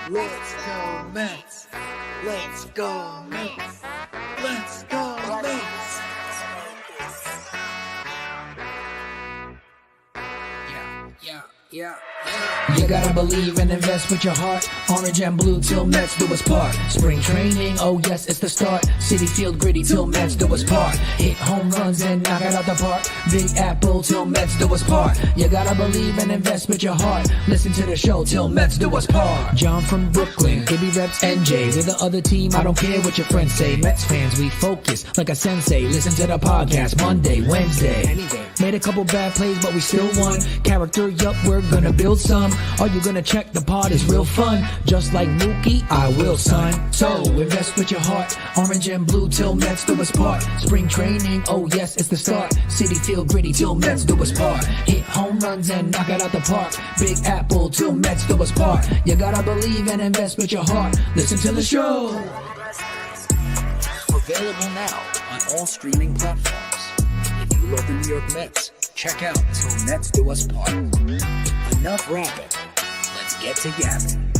Let's go Mets. Let's go Mets. Let's go Mets. Yeah. You gotta believe and invest with your heart. Orange and blue till Mets do us part. Spring training, oh yes, it's the start. City Field gritty till Mets do us part. Hit home runs and knock it out the park. Big Apple till Mets do us part. You gotta believe and invest with your heart. Listen to the show till Mets do us part. John from Brooklyn, Ibby reps NJ. With the other team, I don't care what your friends say. Mets fans, we focus like a sensei. Listen to the podcast Monday, Wednesday. Made a couple bad plays, but we still won. Character, yup, we're gonna build some. Are you gonna check the pod? Is real fun. Just like Mookie, I will, son. So invest with your heart. Orange and blue till Mets do us part. Spring training, oh yes, it's the start. City Field gritty till Mets do us part. Hit home runs and knock it out the park. Big Apple till Mets do us part. You gotta believe and invest with your heart. Listen to the show. Available now on all streaming platforms. If you love the New York Mets, check out Till Mets Do Us Part. Enough rapping. Let's get to yapping.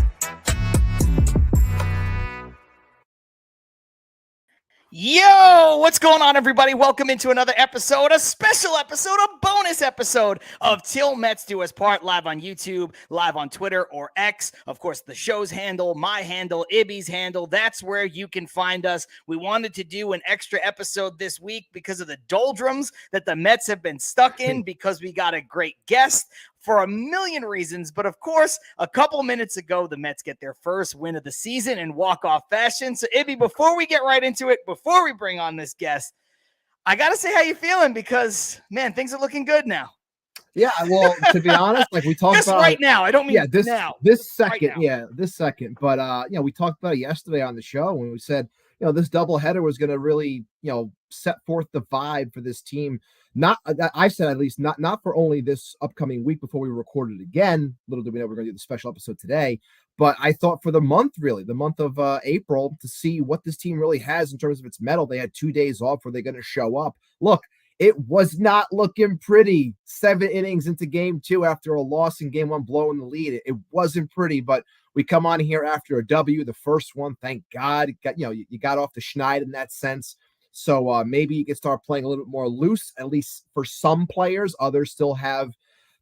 Yo, what's going on, everybody? Welcome into another episode, a special episode, a bonus episode of Till Mets Do Us Part, live on YouTube, live on Twitter or X. Of course, the show's handle, my handle, Ibby's handle. That's where you can find us. We wanted to do an extra episode this week because of the doldrums that the Mets have been stuck in, because we got a great guest for a million reasons. But of course, a couple minutes ago, the Mets get their first win of the season in walk-off fashion. So Ibby, before we get right into it, before we bring on this guest, I got to say how you feeling, because man, things are looking good now. Yeah, well, to be honest, like we talked about right now. I don't mean now. This second, right this second. But we talked about it yesterday on the show when we said, this doubleheader was going to really, set forth the vibe for this team. Not, I said at least, not for only this upcoming week before we recorded again. Little did we know we're going to do the special episode today, but I thought for the month of April, to see what this team really has in terms of its mettle. They had 2 days off. Were they going to show up? Look, it was not looking pretty. 7 innings into game 2 after a loss in game 1, blowing the lead. It wasn't pretty, but we come on here after a W, the first one. Thank God, you got off the schneid in that sense. So maybe you can start playing a little bit more loose, at least for some players. Others still have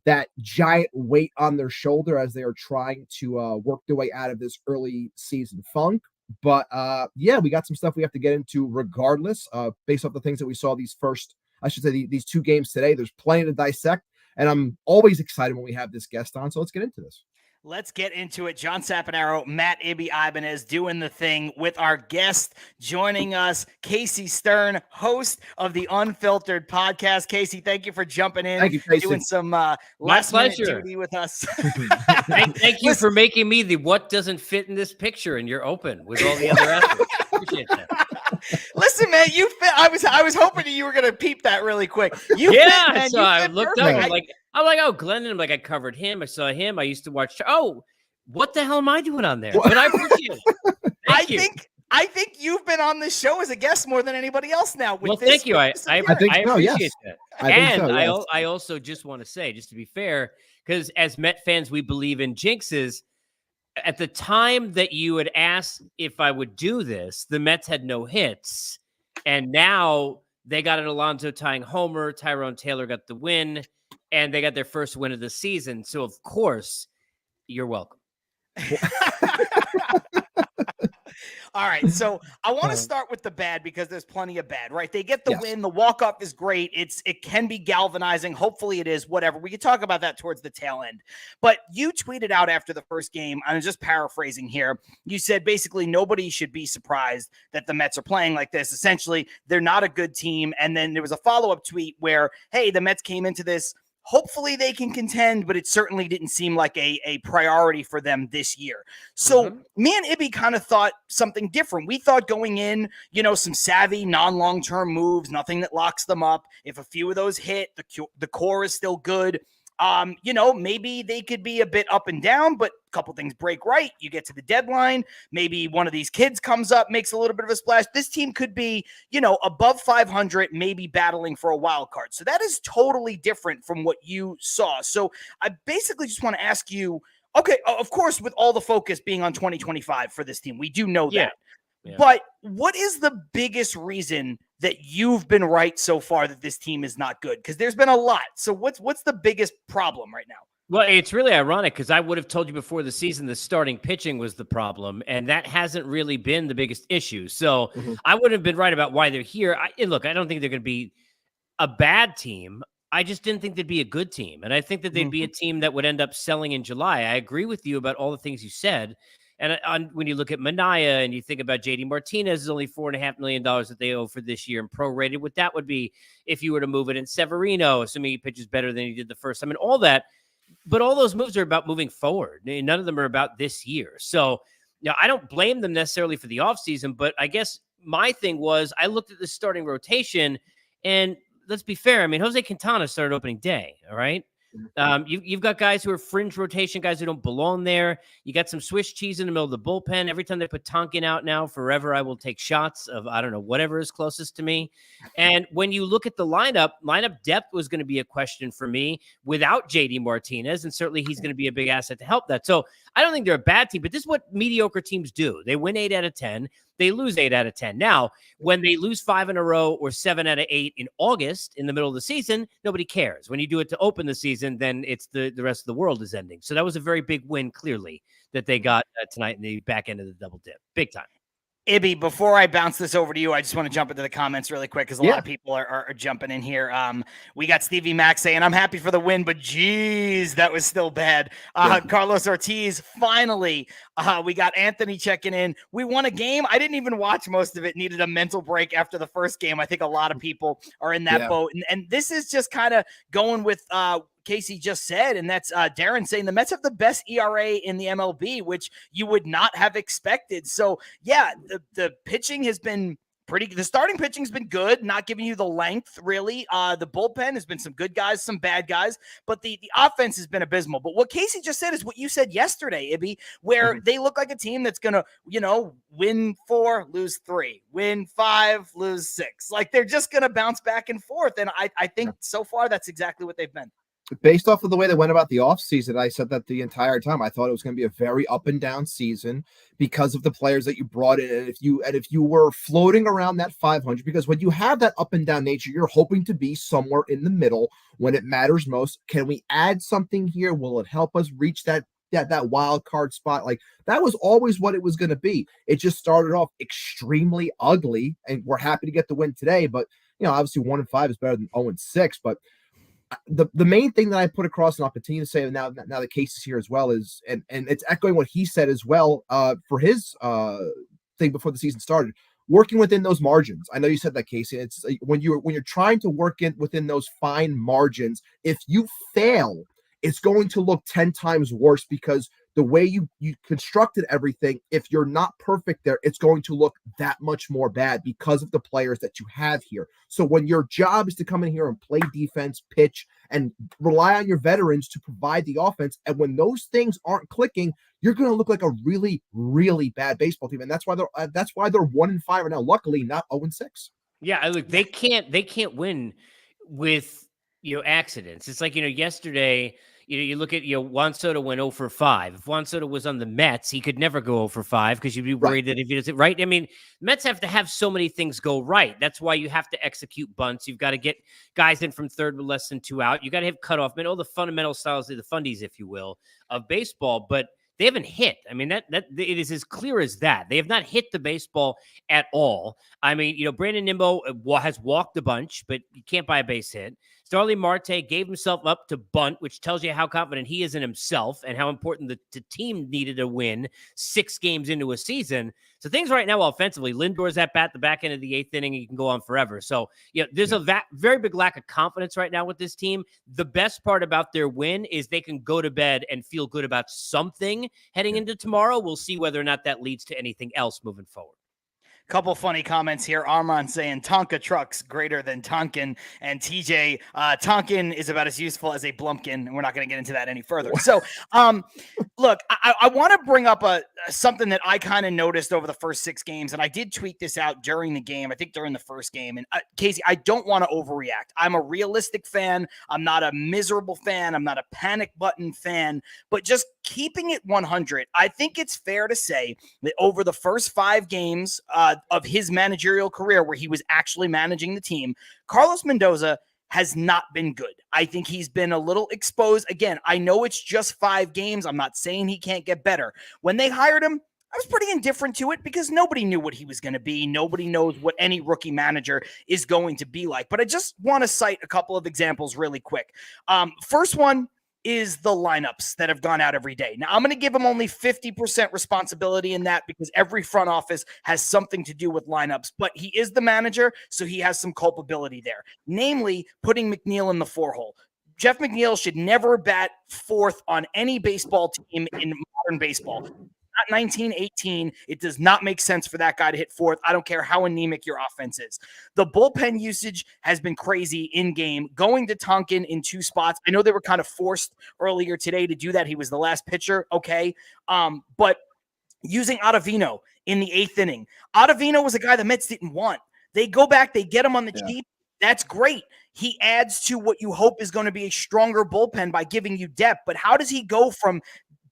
that giant weight on their shoulder as they are trying to work their way out of this early season funk. But we got some stuff we have to get into regardless, based off the things that we saw these 2 games today. There's plenty to dissect, and I'm always excited when we have this guest on. So let's get into this. Let's get into it. John Sapanaro, Matt Ibby Ibanez doing the thing with our guest joining us, Casey Stearn, host of the Unfiltered podcast. Casey, thank you for jumping in. Thank you, Casey. Doing some last minute duty with us. Thank you for making me the what doesn't fit in this picture, and you're open with all the other athletes. Appreciate that. Listen, man, you fit. I was hoping you were gonna peep that really quick. You fit, man. So I looked up. I'm like, oh, Glennon. I'm like, I covered him. I saw him. I used to watch. Oh, what the hell am I doing on there? But I appreciate it. I think you've been on this show as a guest more than anybody else now. Thank you. I appreciate that. I also just want to say, just to be fair, because as Met fans, we believe in jinxes. At the time that you had asked if I would do this, the Mets had no hits. And now they got an Alonso tying homer. Tyrone Taylor got the win. And they got their first win of the season. So, of course, you're welcome. All right, so I want to start with the bad, because there's plenty of bad, right? They get the win. The walk-off is great. It can be galvanizing. Hopefully it is, whatever. We can talk about that towards the tail end. But you tweeted out after the first game, I'm just paraphrasing here. You said basically nobody should be surprised that the Mets are playing like this. Essentially, they're not a good team. And then there was a follow-up tweet where, hey, the Mets came into this, hopefully they can contend, but it certainly didn't seem like a priority for them this year. So me and Ibby kind of thought something different. We thought going in, some savvy, non-long-term moves, nothing that locks them up. If a few of those hit, the core is still good. Maybe they could be a bit up and down, but a couple things break right. You get to the deadline. Maybe one of these kids comes up, makes a little bit of a splash. This team could be, above 500, maybe battling for a wild card. So that is totally different from what you saw. So I basically just want to ask you, Okay, of course, with all the focus being on 2025 for this team, we do know Yeah. that. Yeah. But what is the biggest reason that you've been right so far that this team is not good? Because there's been a lot. So what's the biggest problem right now? Well, it's really ironic because I would have told you before the season the starting pitching was the problem, and that hasn't really been the biggest issue. So I would have been right about why they're here. Look, I don't think they're going to be a bad team. I just didn't think they'd be a good team. And I think that they'd be a team that would end up selling in July. I agree with you about all the things you said. And when you look at Mania and you think about JD Martinez is only $4.5 million that they owe for this year and prorated, what that would be if you were to move it in Severino, assuming he pitches better than he did the first time, and all that. But all those moves are about moving forward. None of them are about this year. So I don't blame them necessarily for the offseason, but I guess my thing was I looked at the starting rotation, and let's be fair. I mean, Jose Quintana started opening day. All right. You've got guys who are fringe rotation, guys who don't belong there. You got some Swiss cheese in the middle of the bullpen. Every time they put Tonkin out now, forever, I will take shots of, I don't know, whatever is closest to me. And when you look at the lineup depth was going to be a question for me without JD Martinez. And certainly he's going to be a big asset to help that. So I don't think they're a bad team, but this is what mediocre teams do. They win 8 out of 10. They lose 8 out of 10. Now, when they lose 5 in a row or 7 out of 8 in August in the middle of the season, nobody cares. When you do it to open the season, then it's the rest of the world is ending. So that was a very big win, clearly, that they got tonight in the back end of the double dip. Big time. Ibby, before I bounce this over to you, I just want to jump into the comments really quick because a lot of people are jumping in here. We got Stevie Mack saying, I'm happy for the win, but geez, that was still bad. Carlos Ortiz, finally. We got Anthony checking in. We won a game. I didn't even watch most of it. Needed a mental break after the first game. I think a lot of people are in that boat. And this is just kind of going with Casey just said, and that's Darren saying the Mets have the best ERA in the MLB, which you would not have expected. So, yeah, the pitching has been pretty good. The starting pitching has been good, not giving you the length, really. The bullpen has been some good guys, some bad guys, but the offense has been abysmal. But what Casey just said is what you said yesterday, Ibby, where they look like a team that's going to, win 4, lose 3, win 5, lose 6. Like, they're just going to bounce back and forth. And I think so far that's exactly what they've been. Based off of the way they went about the offseason, I said that the entire time. I thought it was going to be a very up and down season because of the players that you brought in. And if you were floating around that 500, because when you have that up and down nature, you're hoping to be somewhere in the middle when it matters most. Can we add something here? Will it help us reach that wild card spot? Like, that was always what it was going to be. It just started off extremely ugly, and we're happy to get the win today. But obviously 1-5 is better than 0-6. But the main thing that I put across, and I'll continue to say now that Case is here as well, is and it's echoing what he said as well for his thing before the season started, working within those margins. I know you said that, Casey. It's when you're trying to work within those fine margins, if you fail, it's going to look 10 times worse because the way you constructed everything, if you're not perfect there, it's going to look that much more bad because of the players that you have here. So when your job is to come in here and play defense, pitch, and rely on your veterans to provide the offense, and when those things aren't clicking, you're going to look like a really, really bad baseball team. And that's why they're 1-5 right now. Luckily, not 0-6. Yeah, look, they can't win with accidents. It's like yesterday. You look at Juan Soto went 0 for 5. If Juan Soto was on the Mets, he could never go 0 for 5 because you'd be worried that if he does it right. I mean, Mets have to have so many things go right. That's why you have to execute bunts. You've got to get guys in from third with less than 2 out. You got to have cutoff men, all the fundamental styles of the fundies, if you will, of baseball. But they haven't hit. I mean, that it is as clear as that. They have not hit the baseball at all. I mean, Brandon Nimmo has walked a bunch, but you can't buy a base hit. Starling Marte gave himself up to bunt, which tells you how confident he is in himself and how important the team needed to win 6 games into a season. So things right now offensively, Lindor's at bat the back end of the 8th inning, and you can go on forever. So there's a very big lack of confidence right now with this team. The best part about their win is they can go to bed and feel good about something heading into tomorrow. We'll see whether or not that leads to anything else moving forward. Couple funny comments here. Armand saying Tonka trucks greater than Tonkin, and TJ Tonkin is about as useful as a Blumpkin, and we're not going to get into that any further. So, look, I want to bring up a something that I kind of noticed over the first 6 games, and I did tweet this out during the game, I think during the first game. And Casey, I don't want to overreact. I'm a realistic fan. I'm not a miserable fan. I'm not a panic button fan, but just keeping it 100, I think it's fair to say that over the first 5 games of his managerial career where he was actually managing the team, Carlos Mendoza has not been good. I think he's been a little exposed. Again, I know it's just 5 games. I'm not saying he can't get better. When they hired him, I was pretty indifferent to it because nobody knew what he was going to be. Nobody knows what any rookie manager is going to be like. But I just want to cite a couple of examples really quick. First one is the lineups that have gone out every day. Now, I'm going to give him only 50% responsibility in that because every front office has something to do with lineups, but he is the manager, so he has some culpability there, namely putting McNeil in the 4-hole. Jeff McNeil should never bat 4th on any baseball team in modern baseball. Not 1918. It does not make sense for that guy to hit 4th. I don't care how anemic your offense is. The bullpen usage has been crazy in game. Going to Tonkin in 2 spots. I know they were kind of forced earlier today to do that. He was the last pitcher. Okay. But using Ottavino in the 8th inning. Ottavino was a guy the Mets didn't want. They go back, they get him on the cheap. That's great. He adds to what you hope is going to be a stronger bullpen by giving you depth. But how does he go from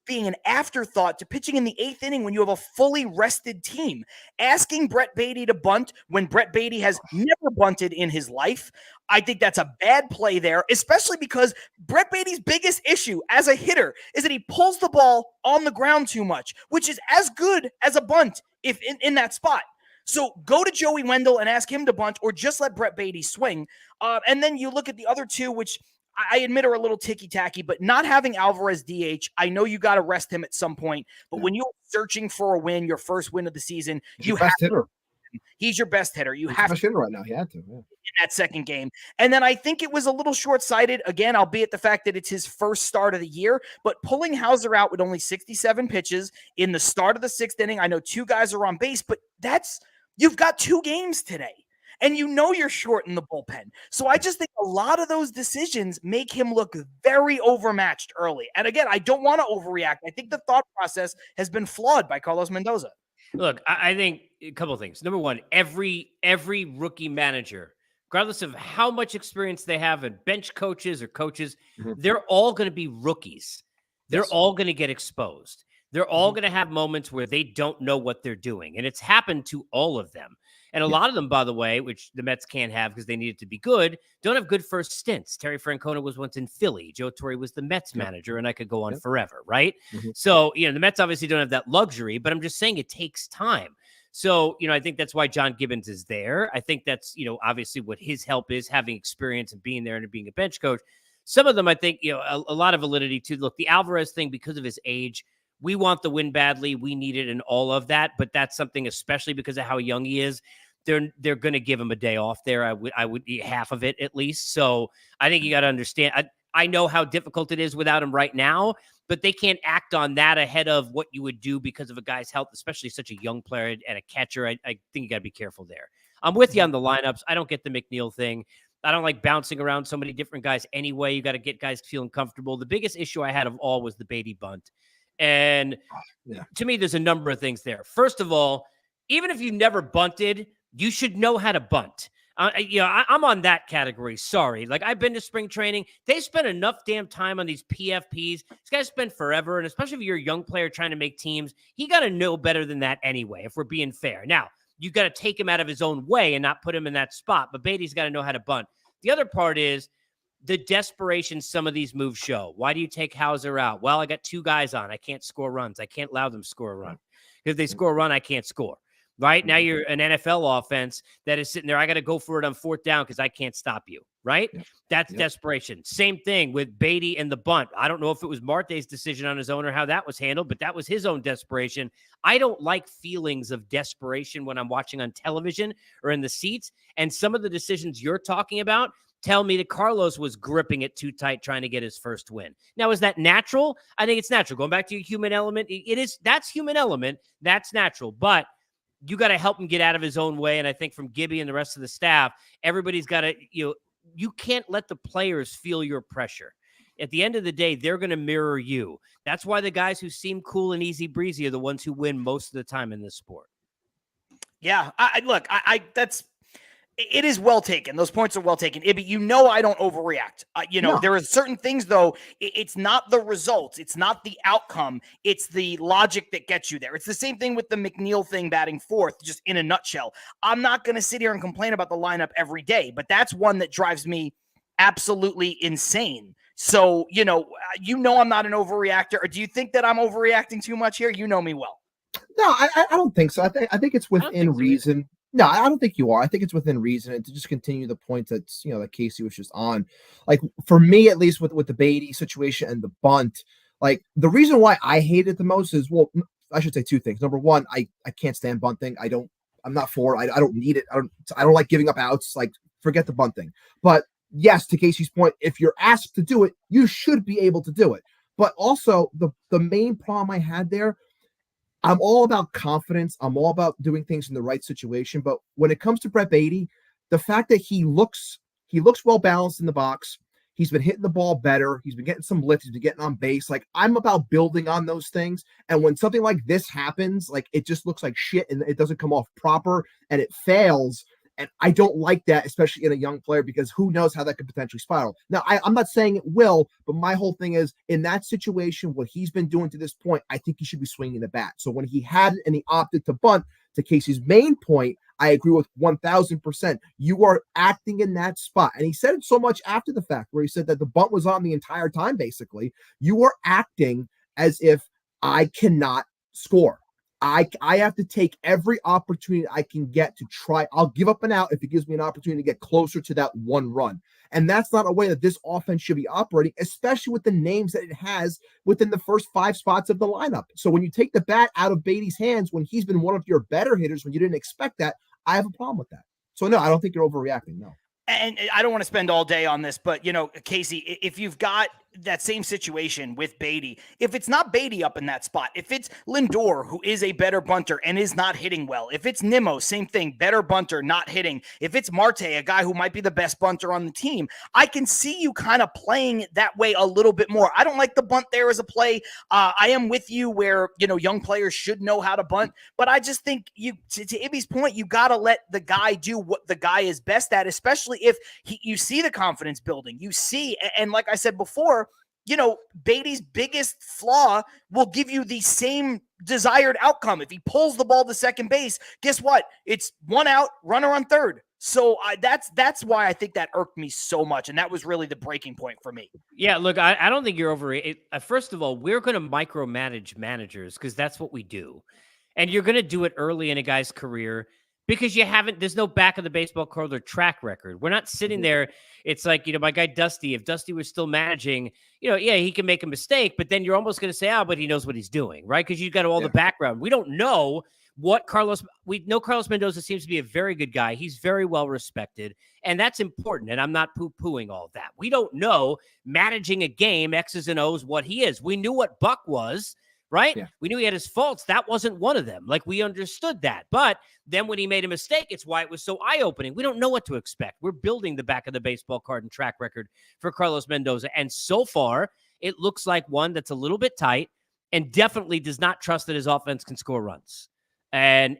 being an afterthought to pitching in the 8th inning when you have a fully rested team? Asking Brett Baty to bunt when Brett Baty has never bunted in his life, I think that's a bad play there, especially because Brett Baty's biggest issue as a hitter is that he pulls the ball on the ground too much, which is as good as a bunt if in that spot. So go to Joey Wendell and ask him to bunt or just let Brett Baty swing. And then you look at the other 2, which I admit are a little ticky-tacky, but not having Alvarez DH, I know you got to rest him at some point, but when you're searching for a win, your first win of the season, you have to. He's your best hitter. You have to right now. He had to in that second game. And then I think it was a little short-sighted, again, albeit the fact that it's his first start of the year, but pulling Hauser out with only 67 pitches in the start of the 6th inning. I know 2 guys are on base, but you've got 2 games today. And you know you're short in the bullpen. So I just think a lot of those decisions make him look very overmatched early. And again, I don't want to overreact. I think the thought process has been flawed by Carlos Mendoza. Look, I think a couple of things. Number one, every rookie manager, regardless of how much experience they have in bench coaches or coaches, they're all going to be rookies. They're all going to get exposed. They're all going to have moments where they don't know what they're doing. And it's happened to all of them. And a lot of them, by the way, which the Mets can't have because they need it to be good, don't have good first stints. Terry Francona was once in Philly. Joe Torre was the Mets manager, and I could go on forever, right? So, the Mets obviously don't have that luxury, but I'm just saying it takes time. So, I think that's why John Gibbons is there. I think that's, obviously what his help is, having experience and being there and being a bench coach. Some of them, I think, a lot of validity to look, the Alvarez thing, because of his age, we want the win badly. We need it and all of that. But that's something, especially because of how young he is, they're going to give him a day off there. I would eat half of it at least. So I think you got to understand. I know how difficult it is without him right now, but they can't act on that ahead of what you would do because of a guy's health, especially such a young player and a catcher. I think you got to be careful there. I'm with you on the lineups. I don't get the McNeil thing. I don't like bouncing around so many different guys anyway. You got to get guys feeling comfortable. The biggest issue I had of all was the Baty bunt. And to me, there's a number of things there. First of all, even if you never bunted, you should know how to bunt. I'm on that category. Sorry. Like, I've been to spring training. They spend enough damn time on these PFPs. These guys spend forever. And especially if you're a young player trying to make teams, he got to know better than that anyway, if we're being fair. Now, you got to take him out of his own way and not put him in that spot. But Baty's got to know how to bunt. The other part is the desperation some of these moves show. Why do you take Hauser out? Well, I got 2 guys on. I can't score runs. I can't allow them to score a run. If they score a run, I can't score. Right? Now you're an NFL offense that is sitting there. I got to go for it on 4th down because I can't stop you. Right? That's desperation. Same thing with Baty and the bunt. I don't know if it was Marte's decision on his own or how that was handled, but that was his own desperation. I don't like feelings of desperation when I'm watching on television or in the seats. And some of the decisions you're talking about tell me that Carlos was gripping it too tight trying to get his first win. Now, is that natural? I think it's natural. Going back to your human element, that's human element. That's natural. But you got to help him get out of his own way. And I think from Gibby and the rest of the staff, everybody's got to, you can't let the players feel your pressure. At the end of the day, they're going to mirror you. That's why the guys who seem cool and easy breezy are the ones who win most of the time in this sport. Yeah, it is well taken. Those points are well taken. Ibby, I don't overreact. No. There are certain things, though. It's not the results. It's not the outcome. It's the logic that gets you there. It's the same thing with the McNeil thing batting fourth, just in a nutshell. I'm not going to sit here and complain about the lineup every day, but that's one that drives me absolutely insane. So, I'm not an overreactor. Or do you think that I'm overreacting too much here? You know me well. No, I don't think so. I think it's within reason. No, I don't think you are. I think it's within reason. And to just continue the point that that Casey was just on, like for me at least with the Beatty situation and the bunt, like the reason why I hate it the most is, well, I should say two things. Number one, I can't stand bunting. I'm not for it. I don't need it. I don't like giving up outs. Like forget the bunting. But yes, to Casey's point, if you're asked to do it, you should be able to do it. But also the main problem I had there, I'm all about confidence. I'm all about doing things in the right situation. But when it comes to Brett Beatty, the fact that he looks well balanced in the box, he's been hitting the ball better. He's been getting some lift. He's been getting on base. Like I'm about building on those things. And when something like this happens, like it just looks like shit and it doesn't come off proper and it fails. And I don't like that, especially in a young player, because who knows how that could potentially spiral. Now, I'm not saying it will, but my whole thing is in that situation, what he's been doing to this point, I think he should be swinging the bat. So when he had it and he opted to bunt, to Casey's main point, I agree with 1,000%. You are acting in that spot. And he said it so much after the fact where he said that the bunt was on the entire time, basically. You are acting as if I cannot score. I have to take every opportunity I can get to try. I'll give up an out if it gives me an opportunity to get closer to that one run. And that's not a way that this offense should be operating, especially with the names that it has within the first 5 spots of the lineup. So when you take the bat out of Beatty's hands, when he's been one of your better hitters, when you didn't expect that, I have a problem with that. So no, I don't think you're overreacting. No. And I don't want to spend all day on this, but, Casey, if you've got that same situation with Beatty, if it's not Beatty up in that spot, if it's Lindor, who is a better bunter and is not hitting well, if it's Nimmo, same thing, better bunter, not hitting, if it's Marte, a guy who might be the best bunter on the team, I can see you kind of playing it that way a little bit more. I don't like the bunt there as a play. I am with you where, young players should know how to bunt, but I just think to Ibby's point, you got to let the guy do what the guy is best at, especially if you see the confidence building, you see, and like I said before, Beatty's biggest flaw will give you the same desired outcome. If he pulls the ball to second base, guess what? It's 1 out, runner on third. So that's why I think that irked me so much. And that was really the breaking point for me. Yeah, look, I don't think you're over it. First of all, we're going to micromanage managers because that's what we do. And you're going to do it early in a guy's career because there's no back of the baseball card or track record. We're not sitting there. It's like, my guy Dusty, if Dusty was still managing, he can make a mistake, but then you're almost going to say, but he knows what he's doing, right? Because you've got all the background. We don't know we know Carlos Mendoza seems to be a very good guy. He's very well respected, and that's important, and I'm not poo-pooing all of that. We don't know managing a game, X's and O's, what he is. We knew what Buck was, right? Yeah. We knew he had his faults. That wasn't one of them. Like, we understood that. But then when he made a mistake, it's why it was so eye-opening. We don't know what to expect. We're building the back of the baseball card and track record for Carlos Mendoza. And so far, it looks like one that's a little bit tight and definitely does not trust that his offense can score runs. And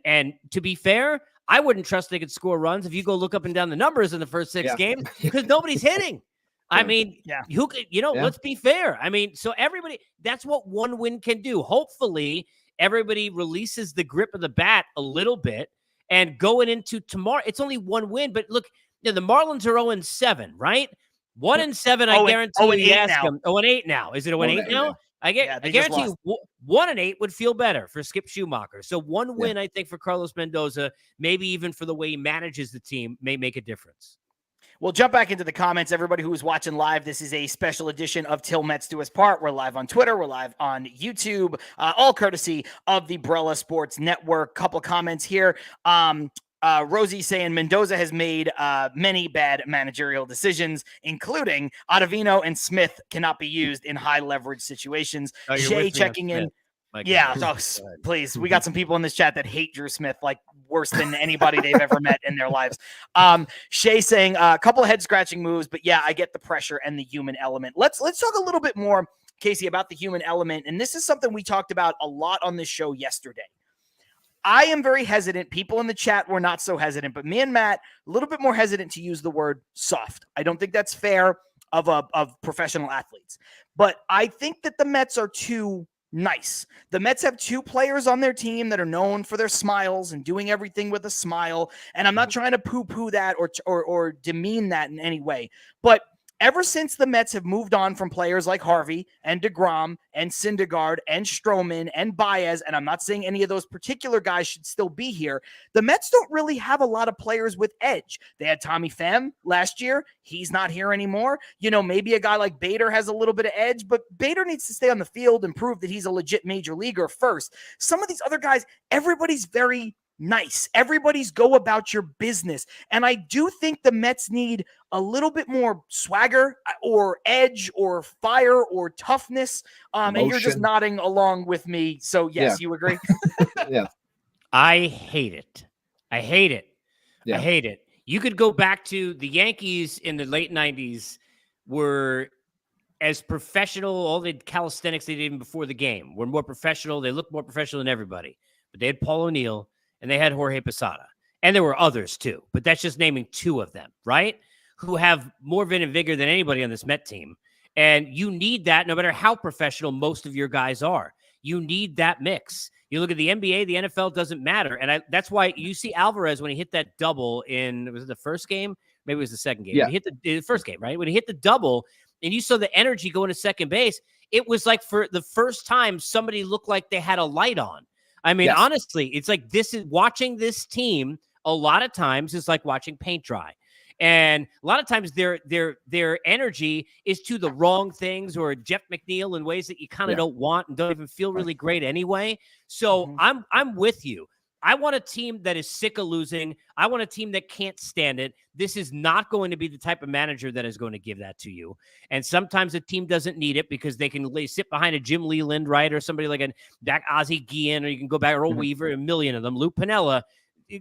to be fair, I wouldn't trust they could score runs if you go look up and down the numbers in the first 6 games because nobody's hitting. I mean, let's be fair. I mean, so everybody, that's what one win can do. Hopefully, everybody releases the grip of the bat a little bit and going into tomorrow, it's only 1 win. But look, the Marlins are 0-7, right? 1-7, I guarantee you ask them. 0-8 now. Is it 0-8 now? I guarantee you 1-8 would feel better for Skip Schumacher. So 1 win, I think, for Carlos Mendoza, maybe even for the way he manages the team, may make a difference. We'll jump back into the comments. Everybody who is watching live, this is a special edition of Till Mets Do Us Part. We're live on Twitter. We're live on YouTube, all courtesy of the Brella Sports Network. Couple comments here. Rosie saying Mendoza has made many bad managerial decisions, including Ottavino and Smith cannot be used in high leverage situations. Shay checking in. My Yeah, goodness. so, please. We got some people in this chat that hate Drew Smith like worse than anybody they've ever met in their lives. Shay saying a couple of head scratching moves, but yeah, I get the pressure and the human element. Let's talk a little bit more, Casey, about the human element. And this is something we talked about a lot on this show yesterday. I am very hesitant. People in the chat were not so hesitant, but me and Matt, a little bit more hesitant to use the word soft. I don't think that's fair of professional athletes. But I think that the Mets are too nice. The Mets have two players on their team that are known for their smiles and doing everything with a smile. And I'm not trying to poo-poo that or demean that in any way. But ever since the Mets have moved on from players like Harvey and DeGrom and Syndergaard and Stroman and Baez, and I'm not saying any of those particular guys should still be here, the Mets don't really have a lot of players with edge. They had Tommy Pham last year. He's not here anymore. You know, maybe a guy like Bader has a little bit of edge, but Bader needs to stay on the field and prove that he's a legit major leaguer first. Some of these other guys, everybody's very nice. Everybody's go about your business. And I do think the Mets need a little bit more swagger or edge or fire or toughness. And you're just nodding along with me. So yes, you agree? Yeah. I hate it. I hate it. Yeah. I hate it. You could go back to the Yankees in the late 90s were as professional, all the calisthenics they did even before the game were more professional. They looked more professional than everybody. But they had Paul O'Neill and they had Jorge Posada. And there were others too, but that's just naming two of them, right? Who have more vim and vigor than anybody on this Met team. And you need that no matter how professional most of your guys are. You need that mix. You look at the NBA, the NFL doesn't matter. And that's why you see Alvarez when he hit that double was it the first game? Maybe it was the second game. Yeah. He hit the first game, right? When he hit the double and you saw the energy going to second base, it was like for the first time somebody looked like they had a light on. I mean, honestly, it's like watching this team a lot of times is like watching paint dry. And a lot of times their energy is to the wrong things or Jeff McNeil in ways that you kind of don't want and don't even feel really great anyway. So I'm with you. I want a team that is sick of losing. I want a team that can't stand it. This is not going to be the type of manager that is going to give that to you. And sometimes a team doesn't need it because they can sit behind a Jim Leland, right? Or somebody like a Dak Ozzie Guillen, or you can go back Earl Weaver, a million of them. Lou Piniella.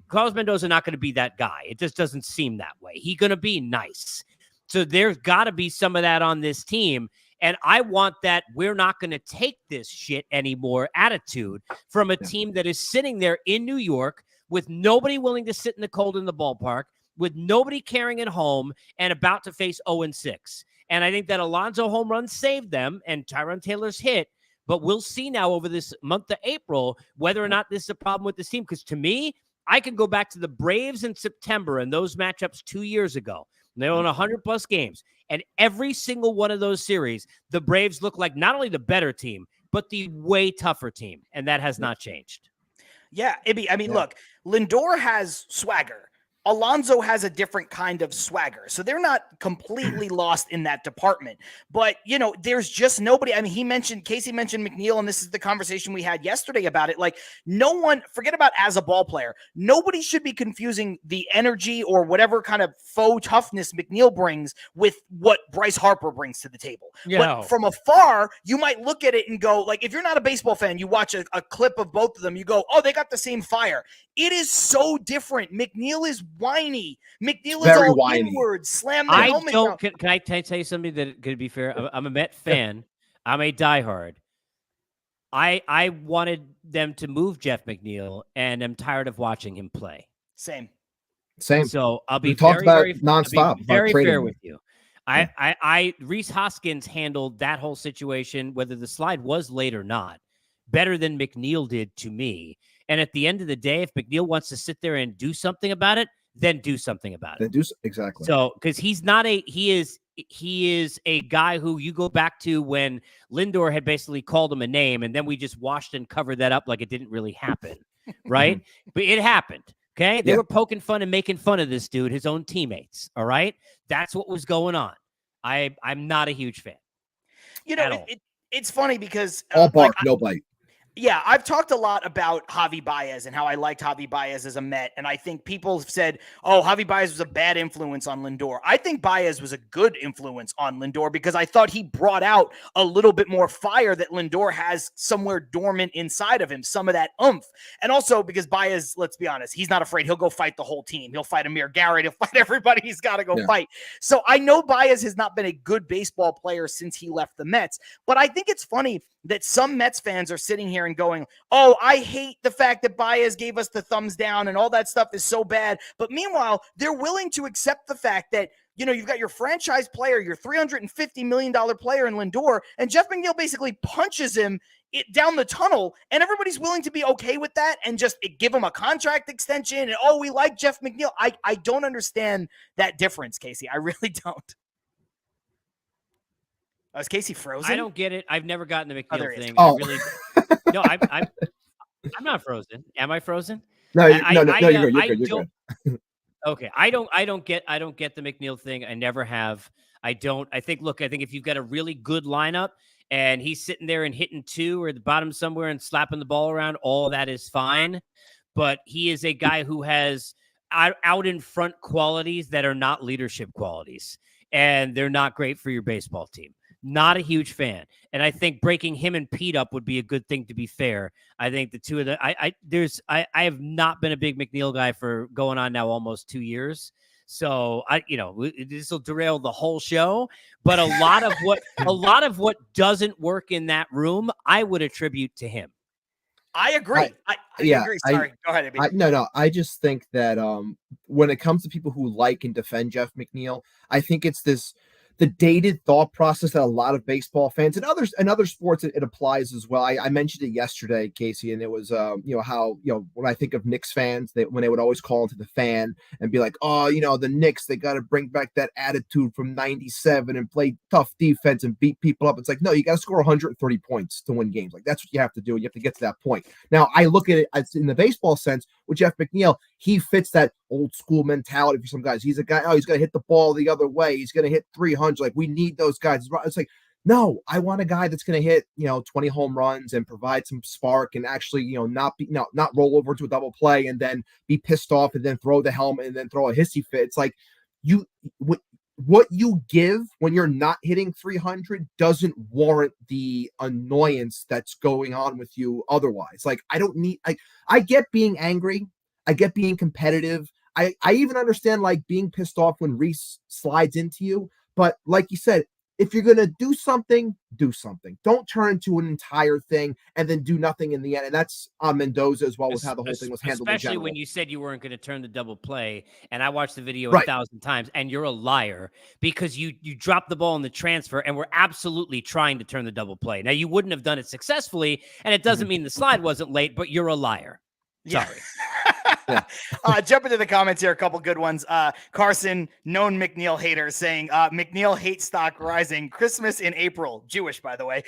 Carlos Mendoza not going to be that guy. It just doesn't seem that way. He's going to be nice. So there's got to be some of that on this team. And I want that we're not going to take this shit anymore attitude from a team that is sitting there in New York with nobody willing to sit in the cold in the ballpark, with nobody carrying it home, and about to face 0-6. And I think that Alonso home run saved them and Tyrone Taylor's hit. But we'll see now over this month of April whether or not this is a problem with this team. Because to me, I can go back to the Braves in September and those matchups 2 years ago. They won 100-plus games. And every single one of those series, the Braves look like not only the better team, but the way tougher team. And that has not changed. Yeah, Ibby, I mean, look, Lindor has swagger. Alonso has a different kind of swagger. So they're not completely lost in that department. But, you know, there's just nobody. I mean, Casey mentioned McNeil, and this is the conversation we had yesterday about it. Like, no one, forget about as a ball player, nobody should be confusing the energy or whatever kind of faux toughness McNeil brings with what Bryce Harper brings to the table. Yeah. But from afar, you might look at it and go, like, if you're not a baseball fan, you watch a clip of both of them, you go, oh, they got the same fire. It is so different. McNeil is whiny. McNeil is all whiny. Inward, slam the helmet down. Can I tell you something that could be fair? I'm a Met fan. I'm a diehard. I wanted them to move Jeff McNeil, and I'm tired of watching him play. Same. So I'll be very fair with you. Reese Hoskins handled that whole situation, whether the slide was late or not, better than McNeil did to me. And at the end of the day, if McNeil wants to sit there and do something about it, then do something about it. Exactly. So, because he is a guy who you go back to when Lindor had basically called him a name, and then we just washed and covered that up like it didn't really happen, right? But it happened. Okay, they were poking fun and making fun of this dude, his own teammates. All right, that's what was going on. I'm not a huge fan. You know, it's funny because all bark, no bite. Yeah, I've talked a lot about Javi Baez and how I liked Javi Baez as a Met. And I think people have said, oh, Javi Baez was a bad influence on Lindor. I think Baez was a good influence on Lindor because I thought he brought out a little bit more fire that Lindor has somewhere dormant inside of him, some of that oomph. And also because Baez, let's be honest, he's not afraid. He'll go fight the whole team. He'll fight Amir Garrett. He'll fight everybody he's got to go fight. So I know Baez has not been a good baseball player since he left the Mets, but I think it's funny that some Mets fans are sitting here and going, oh, I hate the fact that Baez gave us the thumbs down and all that stuff is so bad. But meanwhile, they're willing to accept the fact that, you know, you've got your franchise player, your $350 million player in Lindor, and Jeff McNeil basically punches him down the tunnel, and everybody's willing to be okay with that and just give him a contract extension. And, oh, we like Jeff McNeil. I don't understand that difference, Casey. I really don't. Is Casey frozen? I don't get it. I've never gotten the McNeil thing. Oh. I really, no, I'm not frozen. Am I frozen? No, you're good. You're good. Okay, I don't get the McNeil thing. I never have. I think if you've got a really good lineup and he's sitting there and hitting 2 or the bottom somewhere and slapping the ball around, all that is fine. But he is a guy who has out in front qualities that are not leadership qualities, and they're not great for your baseball team. Not a huge fan. And I think breaking him and Pete up would be a good thing, to be fair. I think the two of them, I have not been a big McNeil guy for going on now almost 2 years. So this will derail the whole show, but a lot of what doesn't work in that room, I would attribute to him. I agree. I agree. Sorry. Go ahead, Ibby. No. I just think that when it comes to people who like and defend Jeff McNeil, I think it's the dated thought process that a lot of baseball fans and other sports it applies as well. I mentioned it yesterday, Casey, and it was how when I think of Knicks fans, when they would always call into the fan and be like, oh, the Knicks, they got to bring back that attitude from '97 and play tough defense and beat people up. It's like, no, you got to score 130 points to win games. Like that's what you have to do. You have to get to that point. Now I look at it as in the baseball sense with Jeff McNeil. He fits that old school mentality for some guys. He's a guy, he's going to hit the ball the other way. He's going to hit 300. Like, we need those guys. It's like, no, I want a guy that's going to hit, 20 home runs and provide some spark and actually, not roll over to a double play and then be pissed off and then throw the helmet and then throw a hissy fit. It's like what you give when you're not hitting 300 doesn't warrant the annoyance that's going on with you otherwise. Like, I get being angry. I get being competitive. I even understand like being pissed off when Reese slides into you. But like you said, if you're going to do something, do something. Don't turn into an entire thing and then do nothing in the end. And that's on Mendoza as well with how the whole thing was handled. Especially when you said you weren't going to turn the double play. And I watched the video 1,000 times and you're a liar because you dropped the ball in the transfer and were absolutely trying to turn the double play. Now, you wouldn't have done it successfully. And it doesn't mean the slide wasn't late, but you're a liar. Sorry. Jump into the comments here. A couple good ones. Carson, known McNeil hater, saying McNeil hate stock rising. Christmas in April. Jewish, by the way.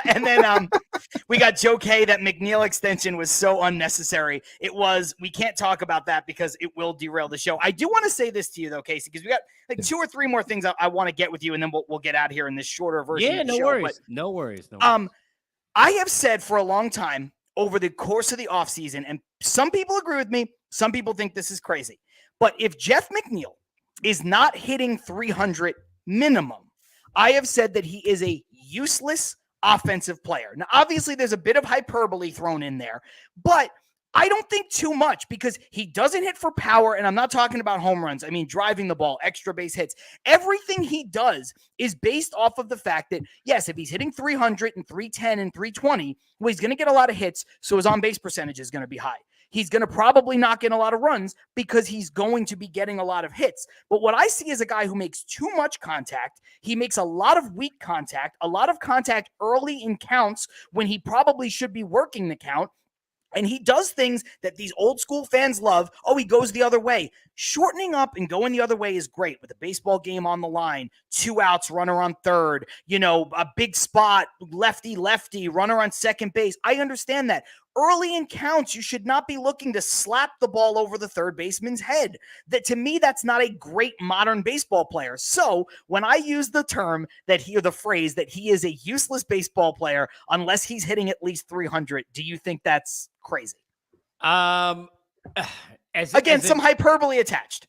And then we got Joe K. That McNeil extension was so unnecessary. It was. We can't talk about that because it will derail the show. I do want to say this to you, though, Casey, because we got like 2 or 3 more things I want to get with you, and then we'll get out of here in this shorter version. Yeah, of the no show. worries. But, no worries. I have said for a long time, over the course of the offseason, and some people agree with me, some people think this is crazy. But if Jeff McNeil is not hitting 300 minimum, I have said that he is a useless offensive player. Now, obviously, there's a bit of hyperbole thrown in there, but I don't think too much because he doesn't hit for power, and I'm not talking about home runs. I mean, driving the ball, extra base hits. Everything he does is based off of the fact that, yes, if he's hitting 300 and 310 and 320, well, he's going to get a lot of hits, so his on-base percentage is going to be high. He's going to probably knock in a lot of runs because he's going to be getting a lot of hits. But what I see is a guy who makes too much contact. He makes a lot of weak contact, a lot of contact early in counts when he probably should be working the count. And he does things that these old school fans love. Oh, he goes the other way. Shortening up and going the other way is great with a baseball game on the line. 2 outs, runner on third, a big spot, lefty, runner on second base. I understand that. early in counts, you should not be looking to slap the ball over the third baseman's head. That, to me, that's not a great modern baseball player. So when I use the term or the phrase that he is a useless baseball player unless he's hitting at least 300, do you think that's crazy? Again, some hyperbole attached.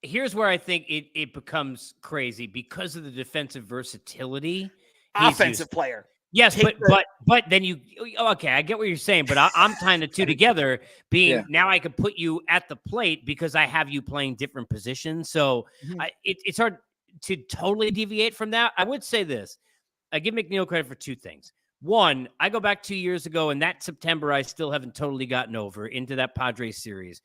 Here's where I think it becomes crazy because of the defensive versatility. Offensive player. Yes, but then okay, I get what you're saying, but I'm tying the two together, being now I could put you at the plate because I have you playing different positions. So it's hard to totally deviate from that. I would say this. I give McNeil credit for two things. One, I go back 2 years ago, and that September I still haven't totally gotten over into that Padres series.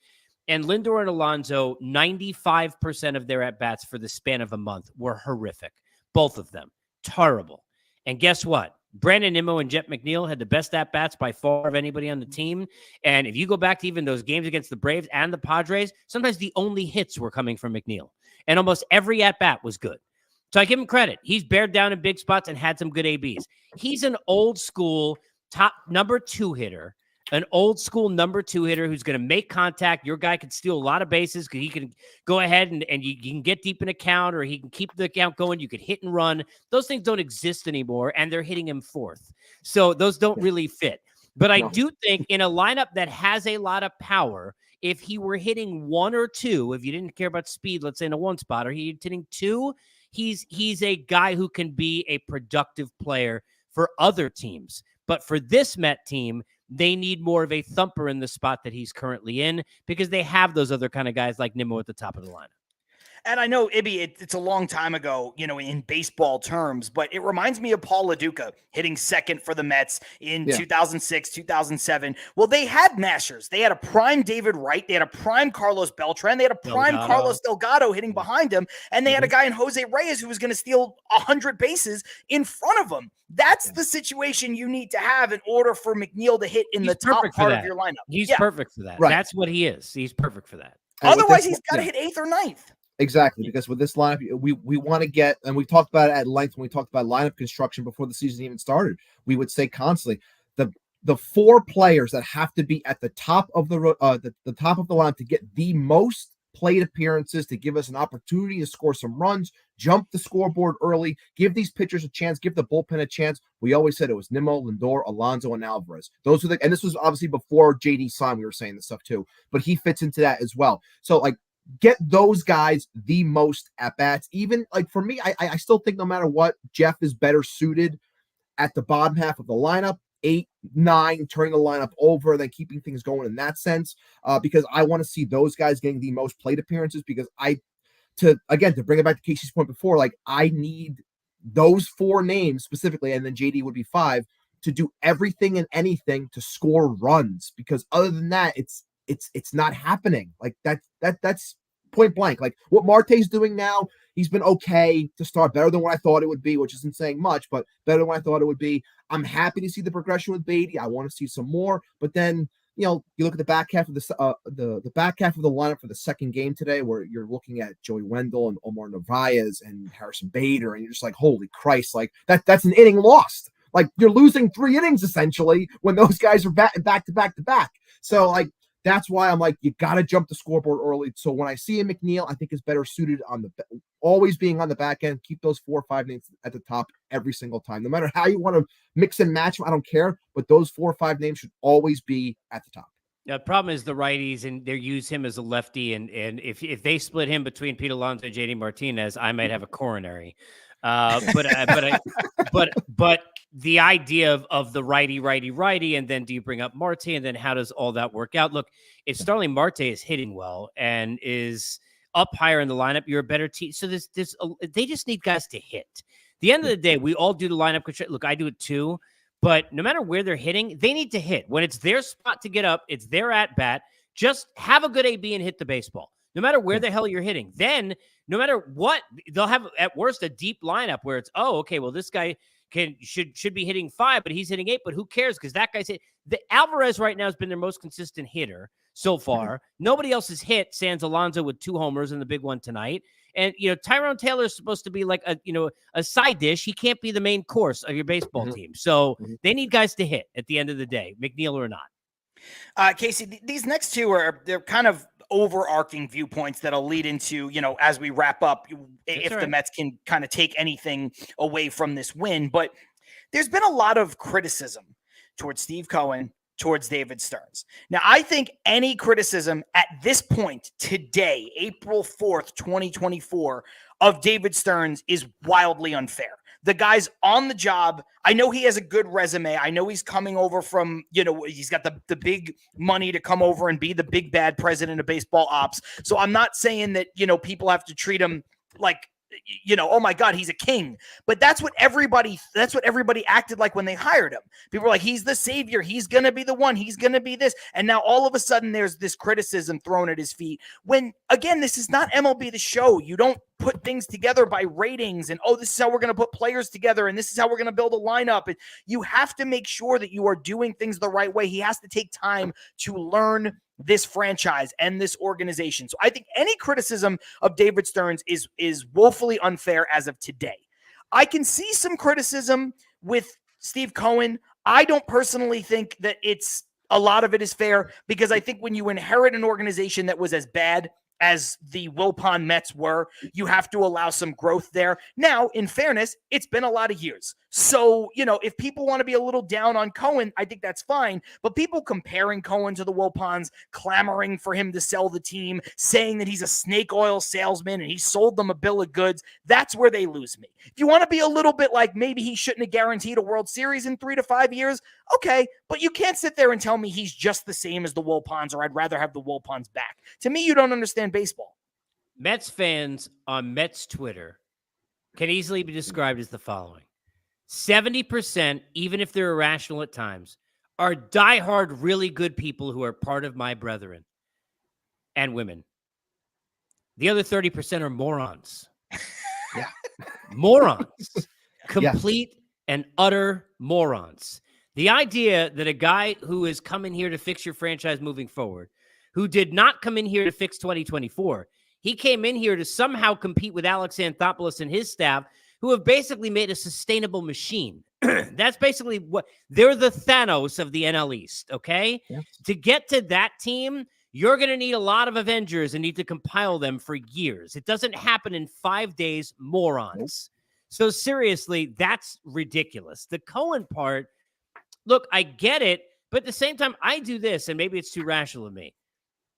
And Lindor and Alonso, 95% of their at-bats for the span of a month were horrific. Both of them. Terrible. And guess what? Brandon Nimmo and Jet McNeil had the best at-bats by far of anybody on the team. And if you go back to even those games against the Braves and the Padres, sometimes the only hits were coming from McNeil. And almost every at-bat was good. So I give him credit. He's bared down in big spots and had some good ABs. He's an old-school top number 2 hitter. An old school number 2 hitter who's going to make contact. Your guy can steal a lot of bases because he can go ahead and you can get deep in a count, or he can keep the count going. You could hit and run. Those things don't exist anymore, and they're hitting him 4th. So those don't really fit. But I do think in a lineup that has a lot of power, if he were hitting 1 or 2, if you didn't care about speed, let's say in a 1 spot, or he's hitting 2, he's a guy who can be a productive player for other teams. But for this Met team, they need more of a thumper in the spot that he's currently in because they have those other kind of guys like Nimmo at the top of the lineup. And I know, Ibby, it's a long time ago, in baseball terms, but it reminds me of Paul LaDuca hitting second for the Mets in 2006, 2007. Well, they had mashers. They had a prime David Wright. They had a prime Carlos Beltran. They had a prime Carlos Delgado hitting behind him. And they had a guy in Jose Reyes who was going to steal 100 bases in front of him. That's the situation you need to have in order for McNeil to hit in the top part of your lineup. He's perfect for that. Right. That's what he is. He's perfect for that. Otherwise, he's got to hit 8th or 9th. Exactly, because with this lineup, we want to get, and we talked about it at length when we talked about lineup construction before the season even started. We would say constantly the 4 players that have to be at the top of the top of the lineup to get the most plate appearances, to give us an opportunity to score some runs, jump the scoreboard early, give these pitchers a chance, give the bullpen a chance. We always said it was Nimmo, Lindor, Alonso, and Alvarez. Those are and this was obviously before JD signed. We were saying this stuff too, but he fits into that as well. So get those guys the most at-bats. Even for me, I still think no matter what, Jeff is better suited at the bottom half of the lineup, 8, 9, turning the lineup over, then keeping things going in that sense, because I want to see those guys getting the most plate appearances, because to bring it back to Casey's point before, I need those 4 names specifically, and then JD would be 5, to do everything and anything to score runs, because other than that, it's not happening. That's point blank. What Marte's doing now, he's been okay to start, better than what I thought it would be, which isn't saying much, but better than what I thought it would be. I'm happy to see the progression with Beatty. I want to see some more, but then you look at the back half of the back half of the lineup for the second game today, where you're looking at Joey Wendell and Omar Narvaez and Harrison Bader, and you're just like, holy Christ, that's an inning lost. You're losing 3 innings essentially when those guys are back to back to back. So that's why I'm you got to jump the scoreboard early. So when I see a McNeil, I think is better suited on always being on the back end. Keep those 4 or 5 names at the top every single time. No matter how you want to mix and match them, I don't care. But those 4 or 5 names should always be at the top. The problem is the righties, and they use him as a lefty. And if they split him between Pete Alonso and JD Martinez, I might have a coronary. But the idea of the righty, and then do you bring up Marte, and then how does all that work out? Look, if Starling Marte is hitting well and is up higher in the lineup, you're a better team. So they just need guys to hit. At the end of the day, we all do the lineup control. Look, I do it too, but no matter where they're hitting, they need to hit. When it's their spot to get up, it's their at bat. Just have a good AB and hit the baseball. No matter where the hell you're hitting, then no matter what, they'll have at worst a deep lineup where it's, oh, okay, well, this guy should be hitting 5, but he's hitting 8, but who cares? Because that guy's hit. The Alvarez right now has been their most consistent hitter so far. Nobody else has hit sans Alonso with 2 homers and the big one tonight. And, Tyrone Taylor is supposed to be like a side dish. He can't be the main course of your baseball team. So they need guys to hit at the end of the day, McNeil or not. Casey, these next two they're kind of overarching viewpoints that'll lead into, as we wrap up, if the Mets can kind of take anything away from this win. But there's been a lot of criticism towards Steve Cohen, towards David Stearns. Now, I think any criticism at this point today, April 4th, 2024, of David Stearns is wildly unfair. The guy's on the job. I know he has a good resume. I know he's coming over from, he's got the big money to come over and be the big bad president of baseball ops. So I'm not saying that, people have to treat him like, oh my God, he's a king. But that's what everybody acted like when they hired him. People were like, he's the savior. He's going to be the one. He's going to be this. And now all of a sudden there's this criticism thrown at his feet when, again, this is not MLB The Show. You don't put things together by ratings and, this is how we're going to put players together and this is how we're going to build a lineup. And you have to make sure that you are doing things the right way. He has to take time to learn this franchise and this organization. So I think any criticism of David Stearns is woefully unfair as of today. I can see some criticism with Steve Cohen. I don't personally think that a lot of it is fair because I think when you inherit an organization that was as bad as the Wilpon Mets were, you have to allow some growth there. Now, in fairness, it's been a lot of years. So, if people want to be a little down on Cohen, I think that's fine. But people comparing Cohen to the Wilpons, clamoring for him to sell the team, saying that he's a snake oil salesman and he sold them a bill of goods, that's where they lose me. If you want to be a little bit like maybe he shouldn't have guaranteed a World Series in 3 to 5 years, okay, but you can't sit there and tell me he's just the same as the Wilpons or I'd rather have the Wilpons back. To me, you don't understand baseball. Mets fans on Mets Twitter can easily be described as the following. 70%, even if they're irrational at times, are diehard, really good people who are part of my brethren and women. The other 30% are morons. Yeah. Morons. Complete and utter morons. The idea that a guy who is coming here to fix your franchise moving forward, who did not come in here to fix 2024, he came in here to somehow compete with Alex Anthopoulos and his staff, who have basically made a sustainable machine. That's basically what they're the Thanos of the NL East. Okay. Yeah. To get to that team, you're going to need a lot of Avengers and need to compile them for years. It doesn't happen in 5 days, morons. So seriously, that's ridiculous. The Cohen part, look, I get it, but at the same time, I do this, and maybe it's too rational of me.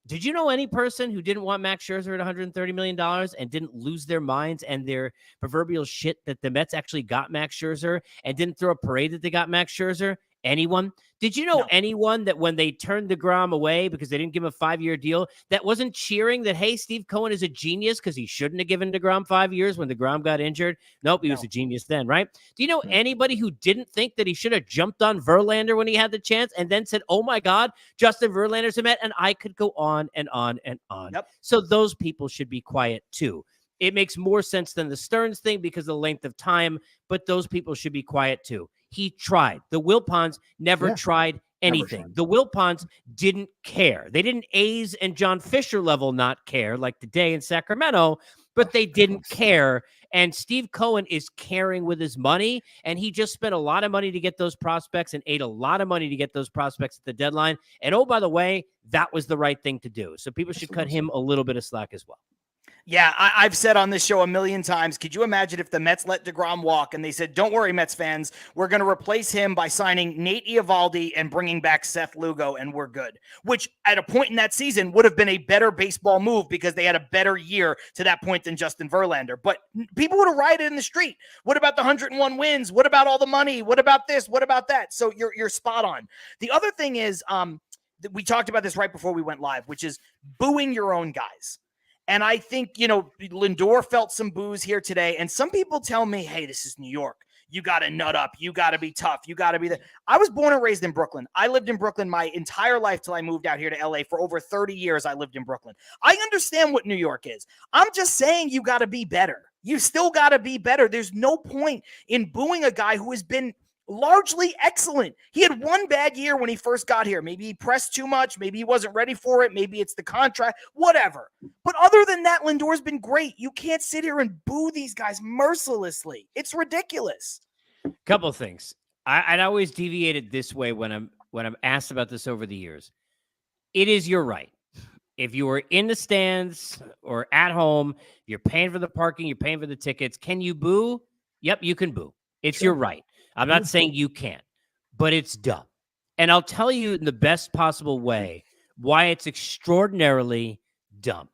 Did you know any person who didn't want Max Scherzer at $130 million and didn't lose their minds and their proverbial shit that the Mets actually got Max Scherzer and didn't throw a parade that they got Max Scherzer? Anyone? Did you know anyone that when they turned DeGrom away because they didn't give him a 5-year deal, that wasn't cheering that, hey, Steve Cohen is a genius because he shouldn't have given DeGrom 5 years when DeGrom got injured? Nope, he was a genius then, right? Do you know anybody who didn't think that he should have jumped on Verlander when he had the chance and then said, oh my God, Justin Verlander's a Met? And I could go on and on and on. Yep. So those people should be quiet too. It makes more sense than the Stearns thing because of the length of time, but those people should be quiet too. He tried. The Wilpons never tried anything. The Wilpons didn't care. They didn't A's and John Fisher level not care like today in Sacramento, but they didn't care. And Steve Cohen is caring with his money, and he just spent a lot of money to get those prospects and ate a lot of money to get those prospects at the deadline. And oh, by the way, that was the right thing to do. So people should cut him a little bit of slack as well. Yeah, I've said on this show a million times, could you imagine if the Mets let DeGrom walk and they said, don't worry, Mets fans, we're going to replace him by signing Nate Eovaldi and bringing back Seth Lugo, and we're good. Which at a point in that season would have been a better baseball move because they had a better year to that point than Justin Verlander. But people would have rioted in the street. What about the 101 wins? What about all the money? What about this? What about that? So you're spot on. The other thing is, we talked about this right before we went live, which is booing your own guys. And I think, Lindor felt some boos here today. And some people tell me, hey, this is New York. You got to nut up. You got to be tough. You got to be the. I was born and raised in Brooklyn. I lived in Brooklyn my entire life till I moved out here to LA. For over 30 years, I lived in Brooklyn. I understand what New York is. I'm just saying you got to be better. You still got to be better. There's no point in booing a guy who has been largely excellent. He had one bad year when he first got here. Maybe he pressed too much. Maybe he wasn't ready for it. Maybe it's the contract, whatever. But other than that, Lindor's been great. You can't sit here and boo these guys mercilessly. It's ridiculous. Couple of things. I'd always deviated this way when I'm asked about this over the years. It is your right. If you are in the stands or at home, you're paying for the parking, you're paying for the tickets. Can you boo? Yep, you can boo. It's your right. I'm not saying you can't, but it's dumb. And I'll tell you in the best possible way why it's extraordinarily dumb.